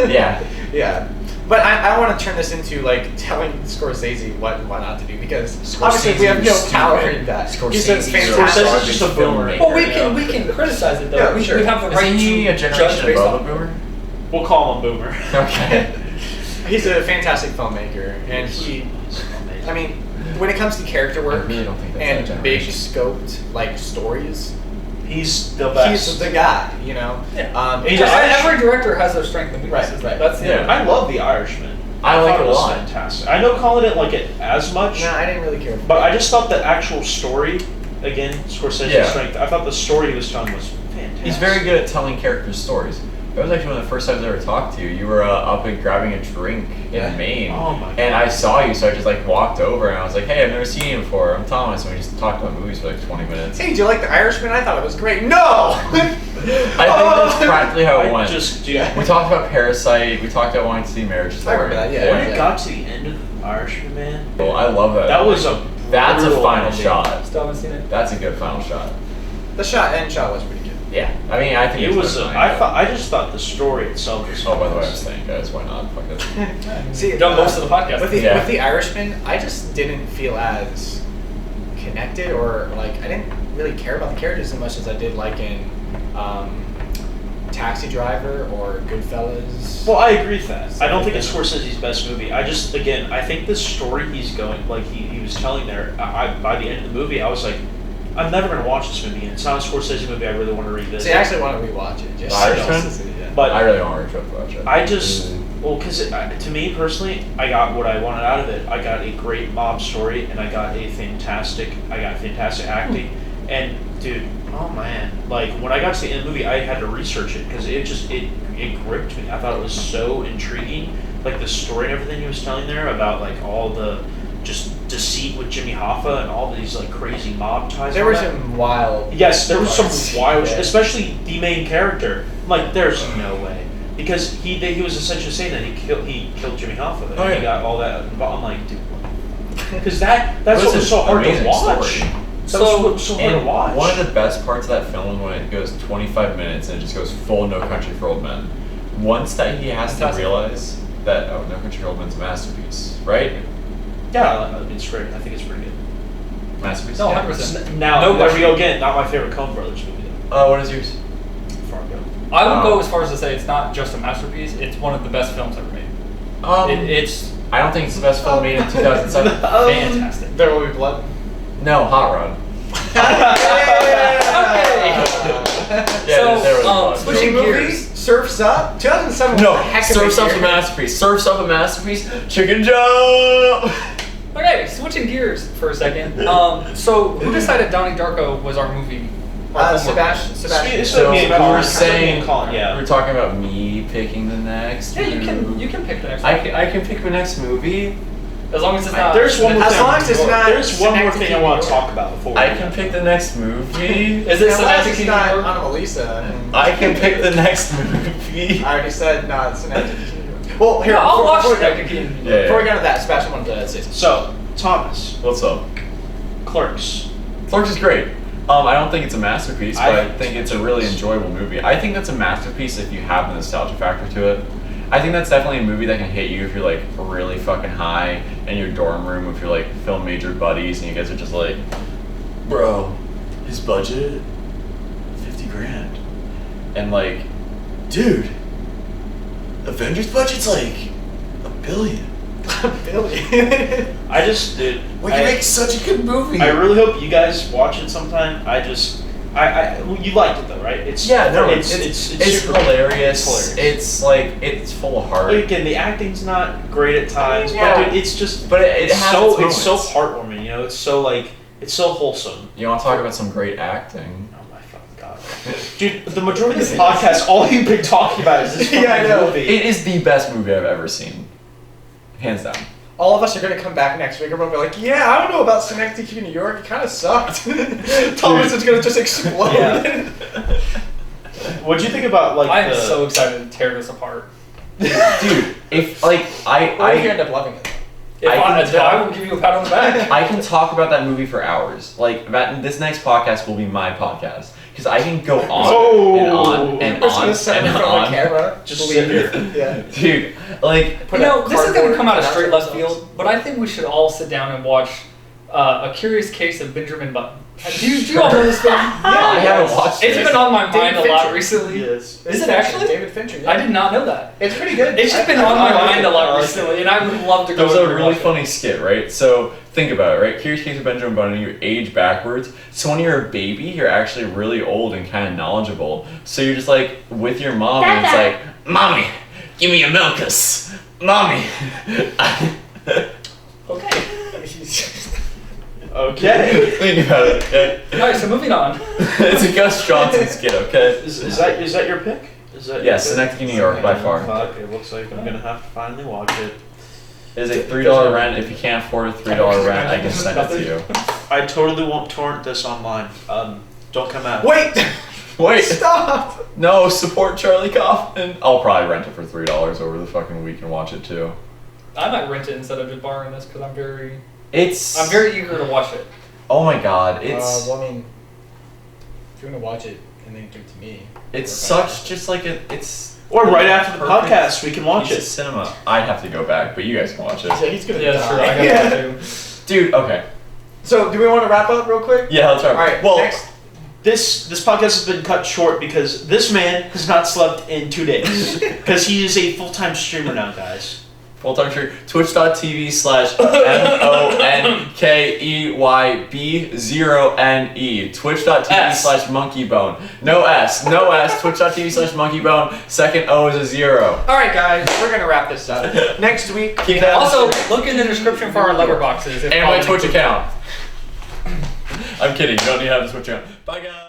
[SPEAKER 2] Yeah.
[SPEAKER 1] Yeah. But I want to turn this into like telling Scorsese what and what not to do because obviously we have no
[SPEAKER 2] Scorsese's
[SPEAKER 1] power
[SPEAKER 2] stupid.
[SPEAKER 1] in that.
[SPEAKER 2] Scorsese's
[SPEAKER 1] He's a
[SPEAKER 3] Scorsese's
[SPEAKER 1] fantastic
[SPEAKER 3] just a boomer.
[SPEAKER 2] filmmaker.
[SPEAKER 4] Well, we
[SPEAKER 3] you
[SPEAKER 4] can
[SPEAKER 3] know?
[SPEAKER 4] we can criticize it though.
[SPEAKER 1] Yeah,
[SPEAKER 4] we,
[SPEAKER 1] sure.
[SPEAKER 4] we have the
[SPEAKER 2] Is
[SPEAKER 4] right
[SPEAKER 2] he
[SPEAKER 4] to
[SPEAKER 2] a
[SPEAKER 4] judge
[SPEAKER 2] generation
[SPEAKER 4] based
[SPEAKER 2] above
[SPEAKER 4] on
[SPEAKER 2] a boomer?
[SPEAKER 3] we'll call him Boomer.
[SPEAKER 2] Okay.
[SPEAKER 1] He's a fantastic filmmaker, and he. I mean, when it comes to character work
[SPEAKER 2] I really don't think that's that
[SPEAKER 1] and big
[SPEAKER 2] generation.
[SPEAKER 1] scoped like stories,
[SPEAKER 3] He's the best.
[SPEAKER 1] he's the guy. You know.
[SPEAKER 4] Yeah.
[SPEAKER 3] He's
[SPEAKER 1] just-
[SPEAKER 3] Irish.
[SPEAKER 4] Every director has their strength and weaknesses.
[SPEAKER 1] Right, right.
[SPEAKER 4] That's the
[SPEAKER 2] Yeah.
[SPEAKER 3] I love The Irishman.
[SPEAKER 2] I like
[SPEAKER 3] thought
[SPEAKER 2] it a
[SPEAKER 3] was
[SPEAKER 2] lot.
[SPEAKER 3] Fantastic. I know Colin didn't like it as much,
[SPEAKER 1] No, I didn't really care.
[SPEAKER 3] but I just thought the actual story, again, Scorsese's
[SPEAKER 2] Yeah.
[SPEAKER 3] strength. I thought the story he was telling was fantastic.
[SPEAKER 2] He's very good at telling characters stories. That was actually one of the first times I ever talked to you. You were up and grabbing a drink
[SPEAKER 1] Yeah.
[SPEAKER 2] in Maine.
[SPEAKER 3] Oh my
[SPEAKER 2] And I
[SPEAKER 3] God.
[SPEAKER 2] saw you, so I just like walked over and I was like, "Hey, I've never seen you before. I'm Thomas." And we just talked about movies for like 20 minutes.
[SPEAKER 1] Hey, do you like The Irishman? I thought it was great. No.
[SPEAKER 2] I think that's practically how it
[SPEAKER 3] I
[SPEAKER 2] went.
[SPEAKER 3] just do.
[SPEAKER 1] Yeah.
[SPEAKER 2] We talked about Parasite. We talked about wanting to see Marriage Story.
[SPEAKER 1] I remember that, yeah.
[SPEAKER 3] When it got to the end of The Irishman, man,
[SPEAKER 2] Well, I love that.
[SPEAKER 3] that was a
[SPEAKER 2] That's a
[SPEAKER 3] brutal
[SPEAKER 2] final
[SPEAKER 3] ending.
[SPEAKER 2] shot.
[SPEAKER 4] Still haven't seen it.
[SPEAKER 2] That's a good final shot.
[SPEAKER 1] The shot was pretty good.
[SPEAKER 2] Yeah. I mean, I think
[SPEAKER 3] It
[SPEAKER 2] it's
[SPEAKER 3] was.
[SPEAKER 2] better than
[SPEAKER 3] I just thought the story itself was.
[SPEAKER 2] Oh, by the way, I was saying, guys, why not? Fuck it.
[SPEAKER 1] See,
[SPEAKER 4] We've done most of the podcast.
[SPEAKER 1] With the Irishman, I just didn't feel as connected, or like I didn't really care about the characters as much as I did like in Taxi Driver or Goodfellas.
[SPEAKER 3] Well, I agree with that. I don't think it's Scorsese's best movie. I just, again, I think the story he's going, like he was telling there, by the end of the movie, I was like, I'm never going to watch this movie. And it's not a Scorsese movie I really want to revisit.
[SPEAKER 1] See, I actually want to rewatch it. Just
[SPEAKER 2] Irishman?
[SPEAKER 1] to see it, yeah.
[SPEAKER 3] But
[SPEAKER 2] I really want to watch it.
[SPEAKER 3] I just, well, because to me personally, I got what I wanted out of it. I got a great mob story, and I got fantastic acting. And dude, oh man, like when I got to the end of the movie, I had to research it because it gripped me. I thought it was so intriguing, like the story and everything he was telling there about like all the just deceit with Jimmy Hoffa and all these like crazy mob ties.
[SPEAKER 1] There
[SPEAKER 3] and
[SPEAKER 1] were
[SPEAKER 3] all that.
[SPEAKER 1] some wild.
[SPEAKER 3] Yes, there was
[SPEAKER 1] parts.
[SPEAKER 3] some wild,
[SPEAKER 1] Yeah.
[SPEAKER 3] especially the main character. I'm like, there's no way, because he was essentially saying that he killed Jimmy Hoffa, and
[SPEAKER 2] Oh, yeah.
[SPEAKER 3] he got all that involved. I'm like, dude, because that's
[SPEAKER 2] It was
[SPEAKER 3] what was
[SPEAKER 2] an
[SPEAKER 3] so hard to
[SPEAKER 2] amazing
[SPEAKER 3] watch.
[SPEAKER 2] story.
[SPEAKER 3] That was what was so hard to
[SPEAKER 2] And
[SPEAKER 3] watch.
[SPEAKER 2] one of the best parts of that film is when it goes 25 minutes and it just goes full No Country for Old Men. Once that he has to
[SPEAKER 1] Fantastic.
[SPEAKER 2] realize that No Country for Old Men's a masterpiece, right?
[SPEAKER 3] Yeah, I mean, it's great. I think it's pretty good.
[SPEAKER 2] Masterpiece.
[SPEAKER 4] No,
[SPEAKER 2] Yeah.
[SPEAKER 4] 100%.
[SPEAKER 3] Now,
[SPEAKER 4] No
[SPEAKER 3] there we
[SPEAKER 4] question.
[SPEAKER 3] go again. Not my favorite Coen Brothers movie though.
[SPEAKER 2] What is yours?
[SPEAKER 3] Fargo.
[SPEAKER 4] I would go as far as to say it's not just a masterpiece. It's one of the best films ever made. It's
[SPEAKER 2] I don't think it's the best film made in 2007.
[SPEAKER 4] fantastic.
[SPEAKER 1] There Will Be Blood.
[SPEAKER 2] No, Hot Rod.
[SPEAKER 4] So,
[SPEAKER 2] there was one.
[SPEAKER 4] switching
[SPEAKER 1] Movie,
[SPEAKER 4] gears.
[SPEAKER 1] Surf's Up. 2007 was
[SPEAKER 2] No,
[SPEAKER 1] a heck of
[SPEAKER 2] Surf's
[SPEAKER 1] a
[SPEAKER 2] Up's a
[SPEAKER 1] year.
[SPEAKER 2] masterpiece. Surf's Up a masterpiece. Chicken Jump.
[SPEAKER 4] Okay, switching gears for a second. So who decided Donnie Darko was our movie? Our homework?
[SPEAKER 1] Sebastian.
[SPEAKER 2] So
[SPEAKER 3] me and
[SPEAKER 2] we
[SPEAKER 3] Collin.
[SPEAKER 2] were
[SPEAKER 3] Me
[SPEAKER 2] saying
[SPEAKER 3] and Collin, yeah.
[SPEAKER 2] we were talking about me picking the next.
[SPEAKER 4] Yeah, you
[SPEAKER 2] movie.
[SPEAKER 4] can pick the next one.
[SPEAKER 2] I can pick the next movie.
[SPEAKER 4] As long as it's not.
[SPEAKER 3] There's one more
[SPEAKER 1] As
[SPEAKER 3] thing.
[SPEAKER 1] long as it's not
[SPEAKER 3] There's one more
[SPEAKER 1] Synecdoche,
[SPEAKER 3] thing I
[SPEAKER 1] New
[SPEAKER 3] want to
[SPEAKER 1] York.
[SPEAKER 3] talk about before.
[SPEAKER 2] I can pick the next movie.
[SPEAKER 4] Is it
[SPEAKER 1] Unless
[SPEAKER 4] Synecdoche,
[SPEAKER 1] it's
[SPEAKER 4] New
[SPEAKER 1] not
[SPEAKER 4] York?
[SPEAKER 1] Anomalisa. and-
[SPEAKER 2] I can pick the next movie.
[SPEAKER 1] I already said not Synecdoche. Well, here.
[SPEAKER 4] Yeah, I'll watch
[SPEAKER 1] before we go-
[SPEAKER 4] Synecdoche.
[SPEAKER 2] Yeah.
[SPEAKER 1] Before we go to that, Sebastian wanted to say something.
[SPEAKER 3] So, Thomas,
[SPEAKER 2] What's up?
[SPEAKER 3] Clerks.
[SPEAKER 2] Clerks is great. I don't think it's a masterpiece, but
[SPEAKER 3] I
[SPEAKER 2] I think it's a really enjoyable movie. I think that's a masterpiece if you have the nostalgia factor to it. I think that's definitely a movie that can hit you if you're like really fucking high in your dorm room with your like film major buddies and you guys are just like, bro, his budget, 50 grand. And like, dude, Avengers budget's like $1 billion.
[SPEAKER 1] Billy.
[SPEAKER 3] I just did.
[SPEAKER 2] We can make such a good movie.
[SPEAKER 3] I really hope you guys watch it sometime. Well, you liked it though, right? It's
[SPEAKER 2] it's
[SPEAKER 3] super
[SPEAKER 2] hilarious.
[SPEAKER 3] It's hilarious.
[SPEAKER 2] It's like it's full of heart.
[SPEAKER 3] Like, again, the acting's not great at times,
[SPEAKER 2] Yeah.
[SPEAKER 3] but dude, it's just.
[SPEAKER 2] But it has
[SPEAKER 3] so
[SPEAKER 2] its
[SPEAKER 3] it's so
[SPEAKER 2] moments.
[SPEAKER 3] heartwarming. You know, it's so like it's so wholesome.
[SPEAKER 2] You want to talk about some great acting?
[SPEAKER 3] Oh my fucking god, dude! The majority of the podcast, all you've been talking about is this fucking
[SPEAKER 1] Yeah, I know.
[SPEAKER 3] movie.
[SPEAKER 2] It is the best movie I've ever seen, hands down.
[SPEAKER 1] All of us are gonna come back next week and we'll be like, yeah, I don't know about Synecdoche, New York. It kind of sucked. Thomas is gonna just explode.
[SPEAKER 3] Yeah. What'd you think about like
[SPEAKER 4] I am
[SPEAKER 3] the?
[SPEAKER 4] so excited to tear this apart.
[SPEAKER 2] Dude, if like
[SPEAKER 1] Or if you
[SPEAKER 2] I
[SPEAKER 1] end up loving it.
[SPEAKER 4] If
[SPEAKER 2] I
[SPEAKER 4] I,
[SPEAKER 2] can tell.
[SPEAKER 4] I will give you a pat on the back.
[SPEAKER 2] I can talk about that movie for hours. Like that, this next podcast will be my podcast because I can go on and on and
[SPEAKER 1] We're just
[SPEAKER 2] on
[SPEAKER 1] gonna sit
[SPEAKER 2] and
[SPEAKER 1] in front of a
[SPEAKER 2] on.
[SPEAKER 1] camera.
[SPEAKER 3] Just sit here.
[SPEAKER 1] Yeah.
[SPEAKER 2] Dude, like
[SPEAKER 1] Put
[SPEAKER 4] You know,
[SPEAKER 1] a
[SPEAKER 4] this is going to
[SPEAKER 1] cardboard
[SPEAKER 4] come out of
[SPEAKER 1] cutout
[SPEAKER 4] straight
[SPEAKER 1] of
[SPEAKER 4] left
[SPEAKER 1] ourselves.
[SPEAKER 4] field, but I think we should all sit down and watch A Curious Case of Benjamin Button. Do you all know this film?
[SPEAKER 2] I haven't watched
[SPEAKER 4] It's
[SPEAKER 2] it.
[SPEAKER 4] been on my mind
[SPEAKER 1] David
[SPEAKER 4] a lot
[SPEAKER 1] Fincher.
[SPEAKER 4] recently.
[SPEAKER 3] Yes.
[SPEAKER 4] Is it actually?
[SPEAKER 1] David Fincher. Yeah.
[SPEAKER 4] I did not know that.
[SPEAKER 1] It's pretty good.
[SPEAKER 4] It's just been
[SPEAKER 1] I
[SPEAKER 4] on my
[SPEAKER 1] like
[SPEAKER 4] mind
[SPEAKER 1] it.
[SPEAKER 4] a lot
[SPEAKER 1] I like
[SPEAKER 4] recently, and I would love to go
[SPEAKER 2] There's a
[SPEAKER 4] and
[SPEAKER 2] really
[SPEAKER 4] rewatch it.
[SPEAKER 2] funny skit, right? So think about it, right? Curious Case of Benjamin Button, you age backwards. So when you're a baby, you're actually really old and kind of knowledgeable. So you're just like with your mom, and it's like, "Mommy, give me a Milkus, Mommy."
[SPEAKER 4] Okay.
[SPEAKER 3] Okay.
[SPEAKER 2] Think about it, okay?
[SPEAKER 4] Alright, so moving on.
[SPEAKER 2] It's a Gus Johnson skit, okay?
[SPEAKER 3] Is that your pick? Is that
[SPEAKER 2] Yes,
[SPEAKER 3] your pick?
[SPEAKER 2] Synecdoche, New York, by far.
[SPEAKER 3] Fuck, it looks like I'm gonna have to finally watch it.
[SPEAKER 2] It is a $3 rent. If you can't afford a $3 rent, I can send it to you.
[SPEAKER 3] I totally won't torrent this online. Don't come at me.
[SPEAKER 1] Wait!
[SPEAKER 2] Wait,
[SPEAKER 1] Stop!
[SPEAKER 2] no, support Charlie Kaufman. I'll probably rent it for $3 over the fucking week and watch it too.
[SPEAKER 4] I might rent it instead of just borrowing this because I'm very eager to watch it.
[SPEAKER 2] Oh my god, it's
[SPEAKER 1] well, I mean, if you're gonna watch it and then give it to me.
[SPEAKER 2] it's
[SPEAKER 1] we're back.
[SPEAKER 2] such just like it's
[SPEAKER 3] Or right after the
[SPEAKER 2] perfect
[SPEAKER 3] podcast, we can watch
[SPEAKER 2] piece of
[SPEAKER 3] it.
[SPEAKER 2] cinema. I'd have to go back, but you guys can watch
[SPEAKER 1] Yeah,
[SPEAKER 2] it.
[SPEAKER 1] he's gonna
[SPEAKER 4] Yeah,
[SPEAKER 1] die.
[SPEAKER 4] sure, I got that too.
[SPEAKER 2] Dude, okay.
[SPEAKER 1] So, do we want to wrap up real quick?
[SPEAKER 2] Yeah, let's try.
[SPEAKER 1] Alright,
[SPEAKER 2] Well,
[SPEAKER 1] next.
[SPEAKER 3] This podcast has been cut short because this man has not slept in 2 days. Because he is a full-time streamer now, guys.
[SPEAKER 2] full-time stream, twitch.tv/MONKEYB0NE. Twitch.tv/monkeybone. No S. Twitch.tv/monkeybone. Second O is a 0.
[SPEAKER 1] Alright, guys, we're gonna wrap this up. Next week,
[SPEAKER 2] Keep that
[SPEAKER 4] Also, look in the description for our lever boxes.
[SPEAKER 2] and my Twitch account. I'm kidding. You don't need to have a Twitch account. Bye, guys.